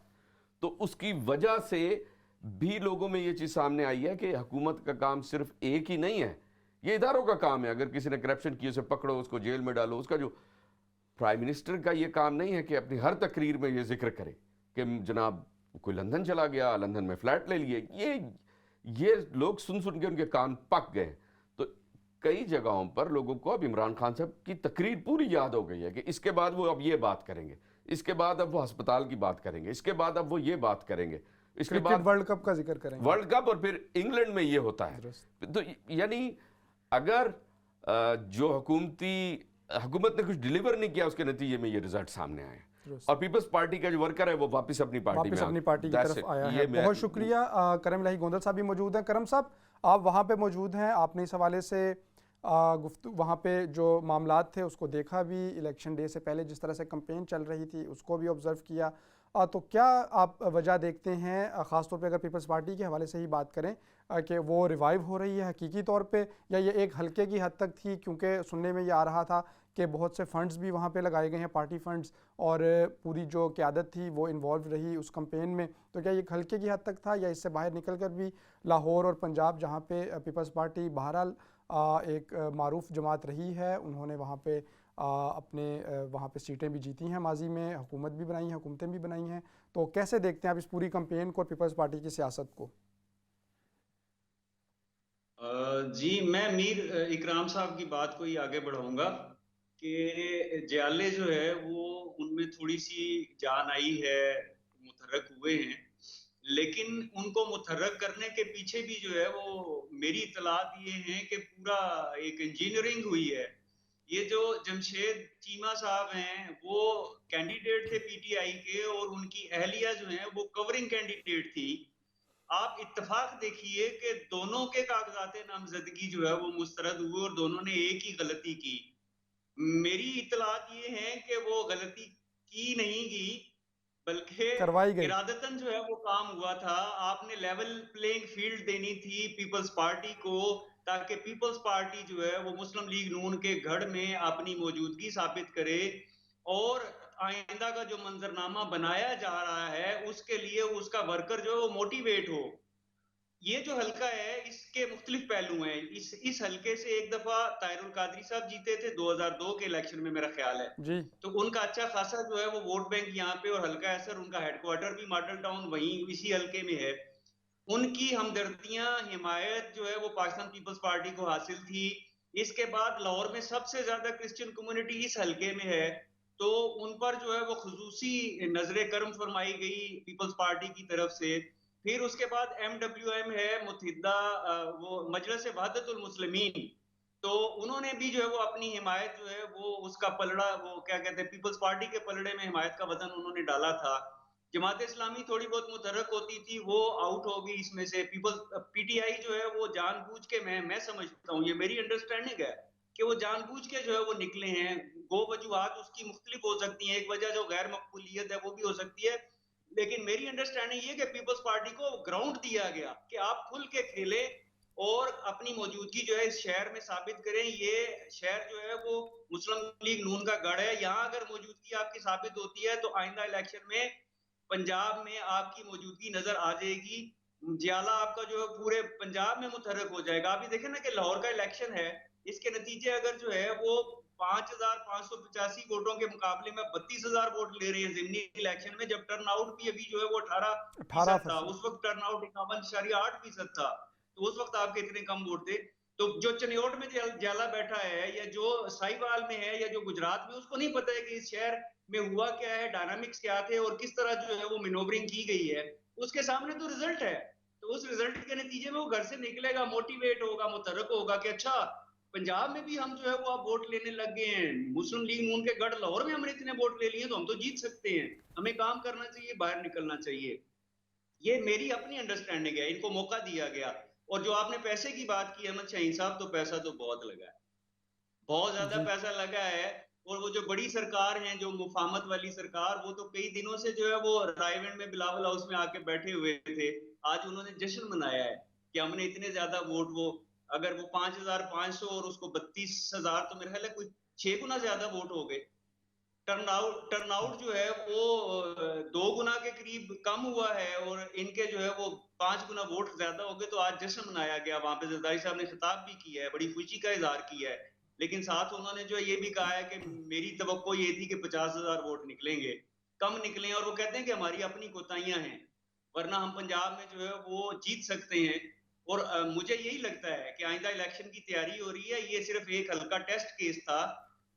تو اس کی وجہ سے بھی لوگوں میں یہ چیز سامنے آئی ہے کہ حکومت کا کام صرف ایک ہی نہیں ہے، یہ اداروں کا کام ہے، اگر کسی نے کرپشن کی اسے پکڑو، اس کو جیل میں ڈالو، اس کا جو پرائم منسٹر کا یہ کام نہیں ہے کہ اپنی ہر تقریر میں یہ ذکر کرے کہ جناب کوئی لندن چلا گیا، لندن میں فلیٹ لے لیے، یہ لوگ سن کے ان کے کان پک گئے۔ تو کئی جگہوں پر لوگوں کو اب عمران خان صاحب کی تقریر پوری یاد ہو گئی ہے کہ اس کے بعد وہ اب یہ بات کریں گے، اس کے بعد اب وہ ہسپتال کی بات کریں گے، اس کے بعد اب وہ یہ بات کریں گے، اس کے کرکٹ بعد ورلڈ کپ کا ذکر کریں گے. ورلڈ کپ اور پھر انگلینڈ میں یہ ہوتا ہے. تو یعنی اگر جو حکومت نے کچھ ڈیلیور نہیں کیا اس کے نتیجے میں یہ رزلٹ سامنے آئے, اور پیپلز پارٹی کا جو ورکر ہے وہ واپس اپنی پارٹی کی طرف آیا ہے. بہت شکریہ. کرم الہی گوندل صاحب بھی موجود ہیں. کرم صاحب, آپ وہاں پہ موجود ہیں, آپ نے اس حوالے سے وہاں پہ جو معاملات تھے اس کو دیکھا بھی, الیکشن ڈے سے پہلے جس طرح سے کمپین چل رہی تھی اس کو بھی آبزرو کیا. تو کیا آپ وجہ دیکھتے ہیں, خاص طور پہ اگر پیپلز پارٹی کے حوالے سے ہی بات کریں, کہ وہ ریوائیو ہو رہی ہے حقیقی طور پہ, یا یہ ایک ہلکے کی حد تک تھی, کیونکہ سننے میں یہ آ رہا تھا کہ بہت سے فنڈز بھی وہاں پہ لگائے گئے ہیں, پارٹی فنڈز, اور پوری جو قیادت تھی وہ انوالو رہی اس کمپین میں. تو کیا یہ ہلکے کی حد تک تھا, یا اس سے باہر نکل کر بھی لاہور اور پنجاب جہاں پہ پیپلز پارٹی بہرحال ایک معروف جماعت رہی ہے, انہوں نے وہاں پہ اپنے وہاں پہ سیٹیں بھی جیتی ہیں ماضی میں, حکومت بھی بنائی ہیں, حکومتیں بھی بنائی ہیں, تو کیسے دیکھتے ہیں آپ اس پوری کمپین کو اور پیپلز پارٹی کی سیاست کو؟ جی, میں میر اکرام صاحب کی بات کو ہی آگے بڑھاؤں گا کہ جیالے جو ہے وہ ان میں تھوڑی سی جان آئی ہے, متحرک ہوئے ہیں, لیکن ان کو متحرک کرنے کے پیچھے بھی جو ہے وہ میری اطلاعات یہ ہیں کہ پورا ایک انجینئرنگ ہوئی ہے. یہ جو جمشید چیمہ صاحب ہیں وہ کینڈیڈیٹ تھے پی ٹی آئی کے, اور ان کی اہلیہ جو ہیں وہ کورنگ کینڈیڈیٹ تھی. آپ اتفاق دیکھیے کہ دونوں کے کاغذات نامزدگی جو ہے وہ مسترد ہوئے, اور دونوں نے ایک ہی غلطی کی. میری اطلاعات یہ ہیں کہ وہ غلطی کی نہیں کی, بلکہ کروائی گئی. ارادتاً جو ہے وہ کام ہوا تھا. آپ نے لیول پلینگ فیلڈ دینی تھی پیپلز پارٹی کو, تاکہ پیپلز پارٹی جو ہے وہ مسلم لیگ نون کے گھڑ میں اپنی موجودگی ثابت کرے, اور آئندہ کا جو منظرنامہ بنایا جا رہا ہے اس کے لیے اس کا ورکر جو ہے وہ موٹیویٹ ہو. یہ جو حلقہ ہے اس کے مختلف پہلو ہیں. اس حلقے سے ایک دفعہ طاہر القادری صاحب جیتے تھے 2002 کے الیکشن میں میرا خیال ہے, جی, تو ان کا اچھا خاصا جو ہے وہ ووٹ بینک یہاں پہ, اور حلقہ ایسر ان کا ہیڈ کوارٹر بھی ماڈل ٹاؤن وہیں اسی حلقے میں ہے. ان کی ہمدردیاں, حمایت جو ہے وہ پاکستان پیپلز پارٹی کو حاصل تھی. اس کے بعد لاہور میں سب سے زیادہ کرسچن کمیونٹی اس حلقے میں ہے, تو ان پر جو ہے وہ خصوصی نظر کرم فرمائی گئی پیپلز پارٹی کی طرف سے. پھر اس کے بعد ایم ڈبلیو ایم ہے, متحدہ وہ مجلس وحدت المسلمین, تو انہوں نے بھی جو ہے وہ اپنی حمایت جو ہے وہ اس کا پلڑا, وہ کیا کہتے ہیں, پیپلز پارٹی کے پلڑے میں حمایت کا وزن انہوں نے ڈالا تھا. جماعت اسلامی تھوڑی بہت متحرک ہوتی تھی, وہ آؤٹ ہو گئی اس میں سے. پی ٹی آئی جو ہے وہ جان بوجھ کے, میں سمجھتا ہوں, یہ میری انڈرسٹینڈنگ ہے کہ وہ جان بوجھ کے جو ہے وہ نکلے ہیں. وہ وجوہات اس کی مختلف ہو سکتی ہیں, ایک وجہ جو غیر مقبولیت ہے وہ بھی ہو سکتی ہے, لیکن میری انڈرسٹینڈنگ یہ کہ پیپلز پارٹی کو گراؤنڈ دیا گیا کہ آپ کھل کے کھیلیں اور اپنی موجودگی جو ہے اس شہر میں ثابت کریں. یہ شہر جو ہے وہ مسلم لیگ نون کا گڑھ ہے, یہاں اگر موجودگی آپ کی ثابت ہوتی ہے تو آئندہ الیکشن میں پنجاب میں آپ کی موجودگی نظر آ جائے گی. جیالہ آپ کا جو ہے پورے پنجاب میں متحرک ہو جائے گا. آپ یہ دیکھیں نا کہ لاہور کا الیکشن ہے, اس کے نتیجے اگر جو ہے وہ 5585 ووٹوں کے مقابلے میں 32,000 ووٹ لے رہے ہیں ضمنی الیکشن میں, جب ٹرن آؤٹ بھی ابھی جو ہے وہ 18% تھا. اس وقت ٹرن آؤٹ 51.8% تھا, تو اس وقت آپ کے اتنے کم ووٹ تھے. تو جو چنیوٹ میں جیالہ بیٹھا ہے, یا جو سائیوال میں ہے, یا جو گجرات میں, اس کو نہیں پتا ہے کہ اس شہر میں ہوا کیا ہے, ڈائنامکس کیا تھے, اور کس طرح جو ہے وہ مینوورنگ کی گئی ہے. اس کے سامنے تو رزلٹ ہے, تو اس رزلٹ کے نتیجے میں وہ گھر سے نکلے گا, موٹیویٹ ہوگا, متحرک ہوگا کہ اچھا پنجاب میں بھی ہم جو ہے وہ اب ووٹ لینے لگ گئے ہیں, مسلم لیگ نون کے گڑھ لاہور میں ہم نے اتنے ووٹ لے لیے تو ہم تو جیت سکتے ہیں, ہمیں کام کرنا چاہیے, باہر نکلنا چاہیے. یہ میری اپنی انڈرسٹینڈنگ ہے. ان کو موقع دیا گیا. اور جو آپ نے پیسے کی بات کی احمد شاہین صاحب, تو پیسہ تو بہت لگا ہے, بہت زیادہ پیسہ لگا ہے. اور وہ جو بڑی سرکار ہیں, جو مفاہمت والی سرکار, وہ تو کئی دنوں سے جو ہے وہ رائے ونڈ میں بلاول ہاؤس میں آ کے بیٹھے ہوئے تھے. آج انہوں نے جشن منایا ہے کہ ہم نے اتنے زیادہ ووٹ, وہ اگر وہ 5500 اور اس کو 32,000, تو میرے خیال ہے کوئی 6 گنا زیادہ ووٹ ہو گئے. ٹرن آؤٹ جو ہے وہ 2 گنا کے قریب کم ہوا ہے, اور ان کے جو ہے وہ 5 گنا ووٹ زیادہ ہو گئے. تو آج جشن منایا گیا, وہاں پہ زرداری صاحب نے خطاب بھی کیا ہے, بڑی خوشی کا اظہار کیا ہے, لیکن ساتھ انہوں نے جو یہ بھی کہا ہے کہ میری توقع یہ تھی کہ 50,000 ووٹ نکلیں گے, کم نکلیں. اور وہ کہتے ہیں کہ ہماری اپنی کوتاہیاں ہیں, ورنہ ہم پنجاب میں جو ہے وہ جیت سکتے ہیں. اور مجھے یہی لگتا ہے کہ آئندہ الیکشن کی تیاری ہو رہی ہے, یہ صرف ایک ہلکا ٹیسٹ کیس تھا,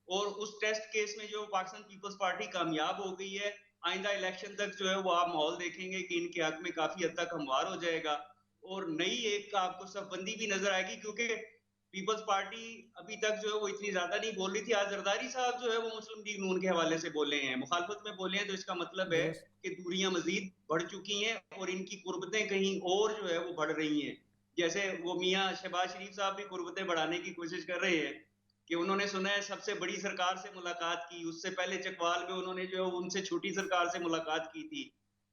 اور اس ٹیسٹ کیس میں جو پاکستان پیپلز پارٹی کامیاب ہو گئی ہے. آئندہ الیکشن تک جو ہے وہ آپ ماحول دیکھیں گے کہ ان کے حق میں کافی حد تک ہموار ہو جائے گا اور نئی ایک آپ کو صف بندی بھی نظر آئے گی, کیونکہ پیپلز پارٹی ابھی تک جو ہے وہ اتنی زیادہ نہیں بول رہی تھی. آج زرداری صاحب جو ہے وہ مسلم لیگ نون کے حوالے سے بولے ہیں, مخالفت میں بولے ہیں, تو اس کا مطلب ہے کہ دوریاں مزید بڑھ چکی ہیں اور ان کی قربتیں کہیں اور جو ہے وہ بڑھ رہی ہیں. جیسے وہ میاں شہباز شریف صاحب بھی قربتیں بڑھانے کی کوشش کر رہے ہیں کہ انہوں نے سنا ہے سب سے بڑی سرکار سے ملاقات کی, اس سے پہلے چکوال میں انہوں نے جو ان سے چھوٹی سرکار سے ملاقات کی تھی.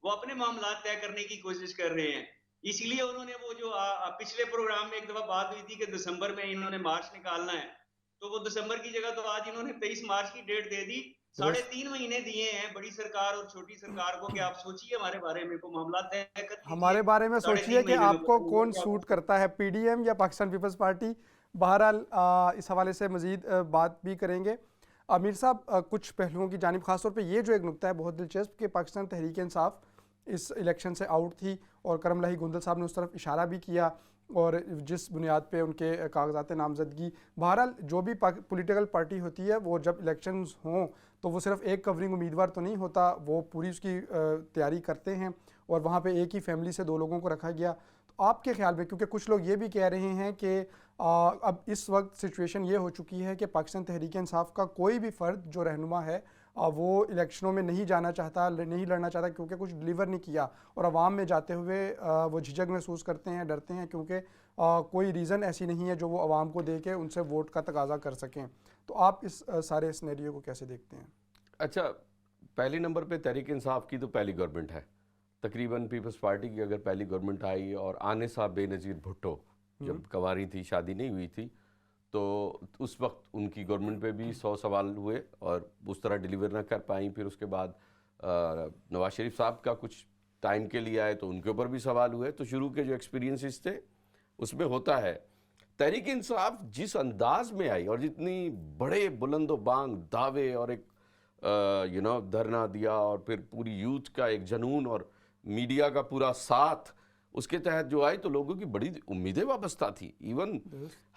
وہ اپنے معاملات طے کرنے کی کوشش کر رہے ہیں. اسی لیے انہوں نے وہ جو پچھلے پروگرام میں ایک دفعہ بات ہوئی تھی کہ دسمبر میں انہوں نے مارچ نکالنا ہے, تو وہ دسمبر کی جگہ تو آج انہوں نے 23 مارچ کی ڈیٹ دے دی. 3.5 مہینے دیے ہیں بڑی سرکار اور چھوٹی سرکار کو کہ آپ سوچیے ہمارے بارے میں, کو معاملات طے کر لیجیے. ہمارے بارے میں سوچیے کہ آپ کو کون سوٹ کرتا ہے, پی ڈی ایم یا پاکستان پیپلز پارٹی. بہرحال اس حوالے سے مزید بات بھی کریں گے. امیر صاحب, کچھ پہلوؤں کی جانب, خاص طور پہ یہ جو ایک نقطہ ہے بہت دلچسپ کہ پاکستان تحریک انصاف اس الیکشن سے آؤٹ تھی اور کرم الہی گندل صاحب نے اس طرف اشارہ بھی کیا, اور جس بنیاد پہ ان کے کاغذات نامزدگی, بہرحال جو بھی پولیٹیکل پارٹی ہوتی ہے وہ جب الیکشنز ہوں تو وہ صرف ایک کورنگ امیدوار تو نہیں ہوتا, وہ پوری اس کی تیاری کرتے ہیں, اور وہاں پہ ایک ہی فیملی سے 2 لوگوں کو رکھا گیا. تو آپ کے خیال میں, کیونکہ کچھ لوگ یہ بھی کہہ رہے ہیں کہ اب اس وقت سچویشن یہ ہو چکی ہے کہ پاکستان تحریک انصاف کا کوئی بھی فرد جو رہنما ہے وہ الیکشنوں میں نہیں جانا چاہتا, نہیں لڑنا چاہتا, کیونکہ کچھ ڈیلیور نہیں کیا, اور عوام میں جاتے ہوئے وہ جھجک محسوس کرتے ہیں, ڈرتے ہیں, کیونکہ کوئی ریزن ایسی نہیں ہے جو وہ عوام کو دے کے ان سے ووٹ کا تقاضا کر سکیں. تو آپ اس سارے سینیریو کو کیسے دیکھتے ہیں؟ اچھا, پہلے نمبر پہ تحریک انصاف کی تو پہلی گورنمنٹ ہے تقریباً. پیپلز پارٹی کی اگر پہلی گورنمنٹ آئی اور آنے صاحب بے نظیر بھٹو جب کنواری تھی, شادی نہیں ہوئی تھی, تو اس وقت ان کی گورنمنٹ پہ بھی 100 سوال ہوئے اور اس طرح ڈیلیور نہ کر پائیں. پھر اس کے بعد نواز شریف صاحب کا کچھ ٹائم کے لیے آئے تو ان کے اوپر بھی سوال ہوئے. تو شروع کے جو ایکسپیرینسز تھے اس میں ہوتا ہے. تحریک انصاف جس انداز میں آئی اور جتنی بڑے بلند و بانگ دعوے اور ایک دھرنا دیا, اور پھر پوری یوتھ کا ایک جنون اور میڈیا کا پورا ساتھ اس کے تحت جو آئی, تو لوگوں کی بڑی امیدیں وابستہ تھی. ایون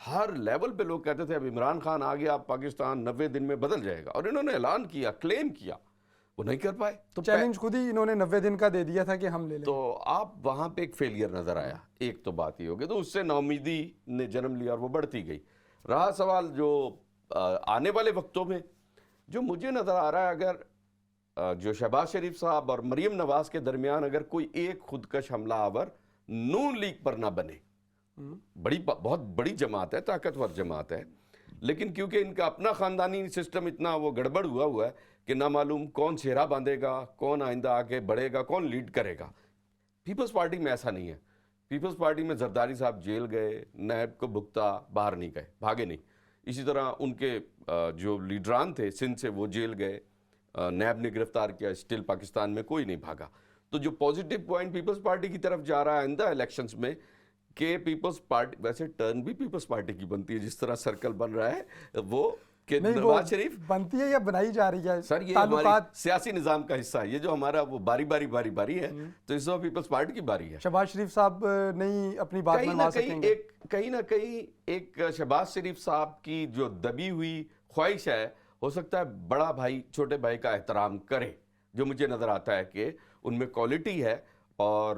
ہر لیول پہ لوگ کہتے تھے اب عمران خان آ گیا, پاکستان 90 دن میں بدل جائے گا, اور انہوں نے اعلان کیا, کلیم کیا, وہ نہیں کر پائے. تو چیلنج خود ہی انہوں نے 90 دن کا دے دیا تھا کہ ہم لے لیں. تو آپ وہاں پہ ایک فیلئر نظر آیا. ایک تو بات یہ ہوگی, تو اس سے ناامیدی نے جنم لیا اور وہ بڑھتی گئی. رہا سوال جو آنے والے وقتوں میں جو مجھے نظر آ رہا ہے, اگر جو شہباز شریف صاحب اور مریم نواز کے درمیان اگر کوئی ایک خودکش حملہ آور نون لیگ پر نہ بنے, بہت بڑی جماعت ہے, طاقتور جماعت ہے, لیکن کیونکہ ان کا اپنا خاندانی سسٹم اتنا وہ گڑبڑ ہوا ہے کہ نہ معلوم کون چہرہ باندھے گا, کون آئندہ آگے بڑھے گا, کون لیڈ کرے گا. پیپلز پارٹی میں ایسا نہیں ہے. پیپلز پارٹی میں زرداری صاحب جیل گئے, نیب کو بھگتا, باہر نہیں گئے, بھاگے نہیں. اسی طرح ان کے جو لیڈران تھے سندھ سے وہ جیل گئے, نیب نے گرفتار کیا, اسٹل پاکستان میں کوئی نہیں بھاگا. تو جو پوزیٹیو پوائنٹ پیپلز پارٹی کی طرف جا رہا ہے آئندہ الیکشنز میں کہ پیپلز پارٹی, ویسے ٹرن بھی پیپلز پارٹی کی بنتی ہے جس طرح سرکل بن رہا ہے وہ کہ نواز شریف بنتی ہے یا بنائی جا رہی ہے. سر یہ ہماری سیاسی نظام کا حصہ ہے, یہ جو ہمارا وہ باری ہے, تو اس وقت پیپلز پارٹی کی باری ہے. شہباز شریف صاحب نہیں اپنی بات منوا سکیں گے. کہیں نہ کہیں ایک شہباز شریف صاحب کی جو دبی ہوئی خواہش ہے, ہو سکتا ہے بڑا بھائی چھوٹے بھائی کا احترام کرے, جو مجھے نظر آتا ہے کہ ان میں کوالٹی ہے اور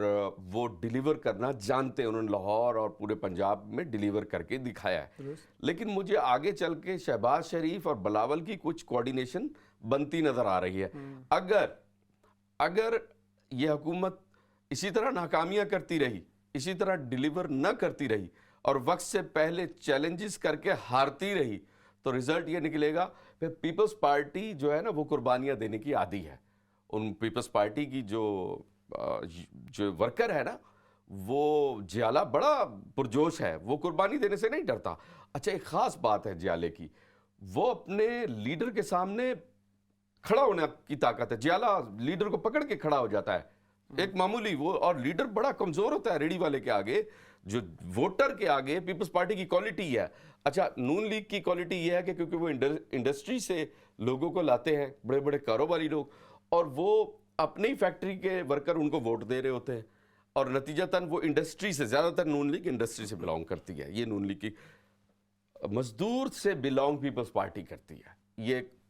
وہ ڈیلیور کرنا جانتے ہیں. انہوں نے لاہور اور پورے پنجاب میں ڈیلیور کر کے دکھایا ہے. لیکن مجھے آگے چل کے شہباز شریف اور بلاول کی کچھ کوارڈینیشن بنتی نظر آ رہی ہے. اگر یہ حکومت اسی طرح ناکامیاں کرتی رہی, اسی طرح ڈیلیور نہ کرتی رہی اور وقت سے پہلے چیلنجز کر کے ہارتی رہی, تو ریزلٹ یہ نکلے گا کہ پیپلز پارٹی جو ہے نا وہ قربانیاں دینے کی عادی ہے. ان پیپلز پارٹی کی جو ورکر ہے نا, وہ جیالہ بڑا پرجوش ہے, وہ قربانی دینے سے نہیں ڈرتا. اچھا, ایک خاص بات ہے جیالے کی, وہ اپنے لیڈر کے سامنے کھڑا ہونے کی طاقت ہے. جیالہ لیڈر کو پکڑ کے کھڑا ہو جاتا ہے, ایک معمولی وہ, اور لیڈر بڑا کمزور ہوتا ہے ریڑھی والے کے آگے, جو ووٹر کے آگے. پیپلز پارٹی کی کوالٹی ہے. اچھا, نون لیگ کی کوالٹی یہ ہے کہ کیونکہ وہ انڈسٹری سے لوگوں کو لاتے ہیں, بڑے بڑے کاروباری لوگ, اور وہ اپنی فیکٹری کے ورکر ان کو ووٹ دے رہے ہوتے ہیں, اور نتیجتاً وہ انڈسٹری سے, زیادہ تر نون لیگ انڈسٹری سے بلانگ کرتی ہے. یہ نون لیگ کی مزدور سے بلانگ پیپلز پارٹی کرتی ہے. یہ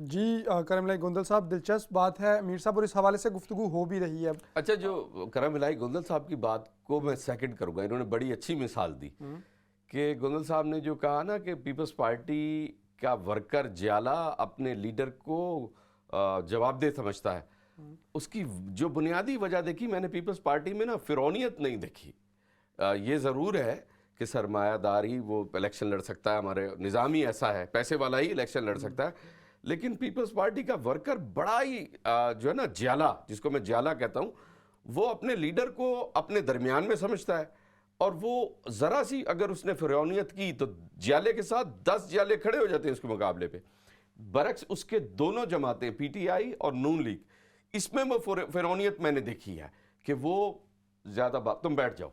جی کرم الہی گوندل صاحب، دلچسپ بات ہے میر صاحب، اور اس حوالے سے گفتگو ہو بھی رہی ہے اب. اچھا، جو کرم الہی گوندل صاحب کی بات کو میں سیکنڈ کروں گا. انہوں نے بڑی اچھی مثال دی کہ گوندل صاحب نے جو کہا نا کہ پیپلز پارٹی کا ورکر جیالہ اپنے لیڈر کو جواب دہ سمجھتا ہے. اس کی جو بنیادی وجہ دیکھی میں نے پیپلز پارٹی میں نا فرونیت نہیں دیکھی. یہ ضرور ہے کہ سرمایہ داری وہ الیکشن لڑ سکتا ہے، ہمارے نظام ہی ایسا ہے، پیسے والا ہی الیکشن لڑ سکتا ہے، لیکن پیپلز پارٹی کا ورکر بڑا ہی جو ہے نا جیالہ، جس کو میں جیالہ کہتا ہوں، وہ اپنے لیڈر کو اپنے درمیان میں سمجھتا ہے. اور وہ ذرا سی اگر اس نے فرونیت کی تو جیالے کے ساتھ 10 جیالے کھڑے ہو جاتے ہیں اس کے مقابلے پہ. برعکس اس کے دونوں جماعتیں پی ٹی آئی اور نون لیگ، اس میں وہ فرونیت میں نے دیکھی ہے کہ وہ زیادہ تم بیٹھ جاؤ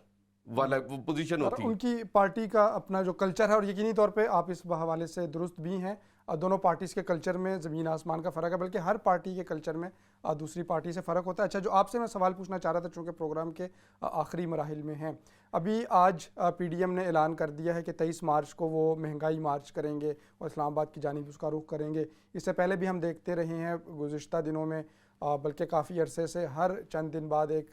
والا وہ پوزیشن اور ہوتی ہے. ان کی پارٹی کا اپنا جو کلچر ہے، اور یقینی طور پہ آپ اس حوالے سے درست بھی ہیں، دونوں پارٹیز کے کلچر میں زمین آسمان کا فرق ہے، بلکہ ہر پارٹی کے کلچر میں دوسری پارٹی سے فرق ہوتا ہے. اچھا، جو آپ سے میں سوال پوچھنا چاہ رہا تھا، چونکہ پروگرام کے آخری مراحل میں ہیں، ابھی آج پی ڈی ایم نے اعلان کر دیا ہے کہ 23 مارچ کو وہ مہنگائی مارچ کریں گے اور اسلام آباد کی جانب اس کا رخ کریں گے. اس سے پہلے بھی ہم دیکھتے رہے ہیں گزشتہ دنوں میں، بلکہ کافی عرصے سے ہر چند دن بعد ایک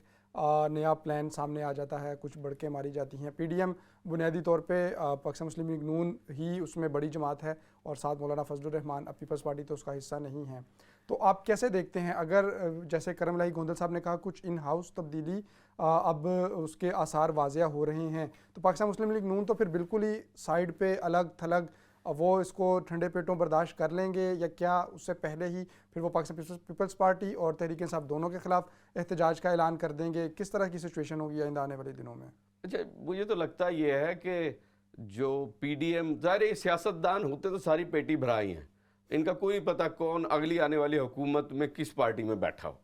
نیا پلان سامنے آ جاتا ہے، کچھ بڑکیں ماری جاتی ہیں. پی ڈی ایم بنیادی طور پہ پاکستان مسلم لیگ نون ہی اس میں بڑی جماعت ہے، اور ساتھ مولانا فضل الرحمان، اب پیپلز پارٹی تو اس کا حصہ نہیں ہے. تو آپ کیسے دیکھتے ہیں، اگر جیسے کرم الہی گوندل صاحب نے کہا کچھ ان ہاؤس تبدیلی اب اس کے آثار واضح ہو رہے ہیں، تو پاکستان مسلم لیگ نون تو پھر بالکل ہی سائیڈ پہ الگ تھلگ وہ اس کو ٹھنڈے پیٹوں برداشت کر لیں گے، یا کیا اس سے پہلے ہی پھر وہ پاکستان پیپلز پارٹی اور تحریک انصاف دونوں کے خلاف احتجاج کا اعلان کر دیں گے؟ کس طرح کی سچویشن ہوگی آئندہ آنے والے دنوں میں؟ اچھا، مجھے تو لگتا یہ ہے کہ جو پی ڈی ایم، ظاہر سیاستدان ہوتے تو ساری پیٹی بھرائی ہیں، ان کا کوئی پتہ کون اگلی آنے والی حکومت میں کس پارٹی میں بیٹھا ہو.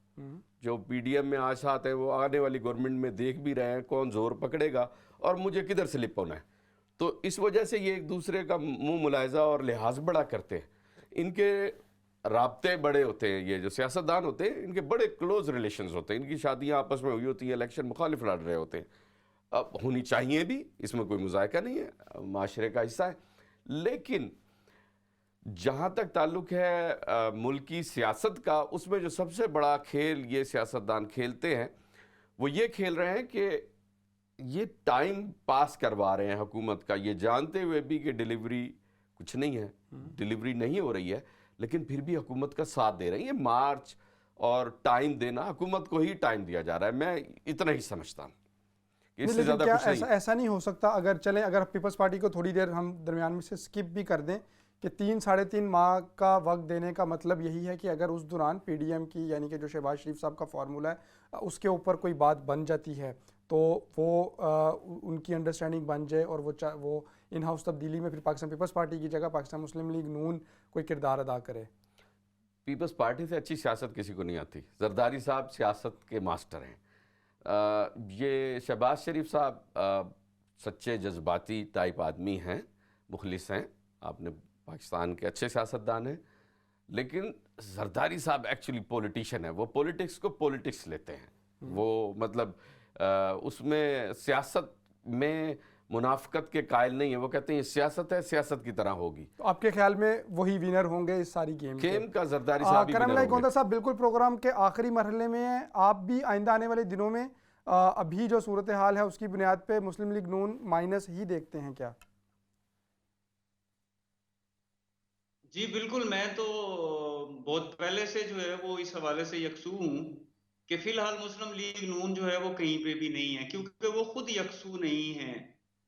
جو پی ڈی ایم میں آج ساتھ ہیں وہ آنے والی گورنمنٹ میں دیکھ بھی رہے ہیں کون زور پکڑے گا اور مجھے کدھر سلپ ہونا ہے. تو اس وجہ سے یہ ایک دوسرے کا منہ ملاحظہ اور لحاظ بڑا کرتے ہیں. ان کے رابطے بڑے ہوتے ہیں، یہ جو سیاستدان ہوتے ہیں ان کے بڑے کلوز ریلیشنز ہوتے ہیں، ان کی شادیاں آپس میں ہوئی ہوتی ہیں، الیکشن مخالف لڑ رہے ہوتے ہیں. اب ہونی چاہیے بھی، اس میں کوئی مذائقہ نہیں ہے، معاشرے کا حصہ ہے. لیکن جہاں تک تعلق ہے ملکی سیاست کا، اس میں جو سب سے بڑا کھیل یہ سیاستدان کھیلتے ہیں وہ یہ کھیل رہے ہیں کہ یہ ٹائم پاس کروا رہے ہیں حکومت کا، یہ جانتے ہوئے بھی کہ ڈیلیوری کچھ نہیں ہے، ڈیلیوری نہیں ہو رہی ہے، لیکن پھر بھی حکومت کا ساتھ دے رہے ہیں. یہ مارچ اور ٹائم دینا حکومت کو ہی ٹائم دیا جا رہا ہے، میں اتنا ہی سمجھتا ہوں. اس سے زیادہ کچھ نہیں. ایسا نہیں ہو سکتا اگر پیپلز پارٹی کو تھوڑی دیر ہم درمیان میں سے سکپ بھی کر دیں کہ 3-3.5 ماہ کا وقت دینے کا مطلب یہی ہے کہ اگر اس دوران پی ڈی ایم کی، یعنی کہ جو شہباز شریف صاحب کا فارمولہ ہے، اس کے اوپر کوئی بات بن جاتی ہے تو وہ ان کی انڈرسٹینڈنگ بن جائے اور وہ ان ہاؤس تبدیلی میں پھر پاکستان پیپلز پارٹی کی جگہ پاکستان مسلم لیگ نون کوئی کردار ادا کرے. پیپلز پارٹی سے اچھی سیاست کسی کو نہیں آتی. زرداری صاحب سیاست کے ماسٹر ہیں. یہ شہباز شریف صاحب سچے جذباتی ٹائپ آدمی ہیں، مخلص ہیں، آپ نے پاکستان کے اچھے سیاستدان ہیں. لیکن زرداری صاحب ایکچولی پولیٹیشین ہے، وہ پولیٹکس کو پولیٹکس لیتے ہیں. وہ مطلب اس میں سیاست میں منافقت کے قائل نہیں ہے. وہ کہتے ہیں یہ سیاست ہے، سیاست کی طرح ہوگی. تو آپ کے خیال میں وہی وینر ہوں گے اس ساری گیم کا؟ زرداری صاحب ہی کرم الہی ونر ہوں گوندل گے. صاحب بالکل پروگرام کے آخری مرحلے میں ہیں، آپ بھی آئندہ آنے والے دنوں میں ابھی جو صورتحال ہے اس کی بنیاد پہ مسلم لیگ نون مائنس ہی دیکھتے ہیں کیا؟ جی بالکل، میں تو بہت پہلے سے جو ہے وہ اس حوالے سے یکسو ہوں کہ فی الحال مسلم لیگ نون جو ہے وہ کہیں پہ بھی نہیں ہے، کیونکہ وہ خود یکسو نہیں ہیں.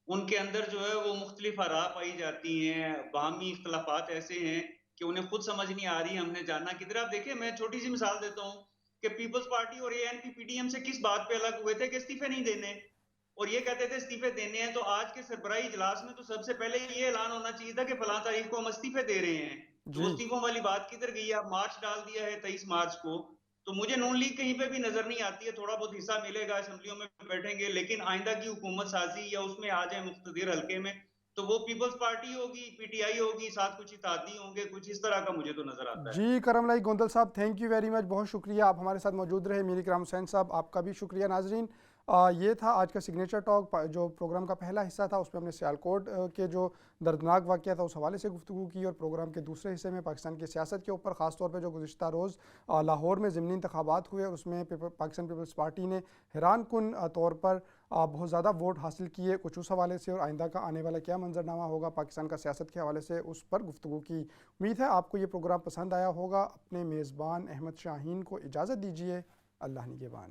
ان کے اندر جو ہے وہ مختلف آراء پائی جاتی ہیں، باہمی اختلافات ایسے ہیں کہ انہیں خود سمجھ نہیں آ رہی ہم نے جانا کدھر. آپ دیکھیں، میں چھوٹی سی مثال دیتا ہوں کہ پیپلز پارٹی اور A N P P D M سے کس بات پہ الگ ہوئے تھے کہ استعفے نہیں دینے، اور یہ کہتے تھے استعفے دینے ہیں. تو آج کے سربراہی اجلاس میں تو سب سے پہلے یہ اعلان ہونا چاہیے تھا کہ فلاں تاریخ کو ہم استعفے دے رہے ہیں. تو استعفوں والی بات کدھر گئی؟ آپ مارچ ڈال دیا ہے 23 مارچ کو. تو مجھے نون لیگ کہیں پہ بھی نظر نہیں آتی ہے. تھوڑا بہت حصہ ملے گا، اسمبلیوں میں بیٹھیں گے، لیکن آئندہ کی حکومت سازی یا اس میں آ جائیں مقتدر حلقے میں تو وہ پیپلز پارٹی ہوگی، پی ٹی آئی ہوگی، ساتھ کچھ اتحادی ہوں گے، کچھ اس طرح کا مجھے تو نظر آتا ہے. جی کرم الہی گوندل صاحب، تھینک یو ویری مچ، بہت شکریہ، آپ ہمارے ساتھ موجود رہے. میر اکرام حسین صاحب، آپ کا بھی شکریہ. ناظرین، یہ تھا آج کا سگنیچر ٹاک. جو پروگرام کا پہلا حصہ تھا اس میں ہم نے سیالکوٹ کے جو دردناک واقعہ تھا اس حوالے سے گفتگو کی، اور پروگرام کے دوسرے حصے میں پاکستان کی سیاست کے اوپر، خاص طور پہ جو گزشتہ روز لاہور میں ضمنی انتخابات ہوئے اور اس میں پاکستان پیپلز پارٹی نے حیران کن طور پر بہت زیادہ ووٹ حاصل کیے، کچھ اس حوالے سے، اور آئندہ کا آنے والا کیا منظرنامہ ہوگا پاکستان کا سیاست کے حوالے سے، اس پر گفتگو کی. امید ہے آپ کو یہ پروگرام پسند آیا ہوگا. اپنے میزبان احمد شاہین کو اجازت دیجیے. اللہ نگہبان.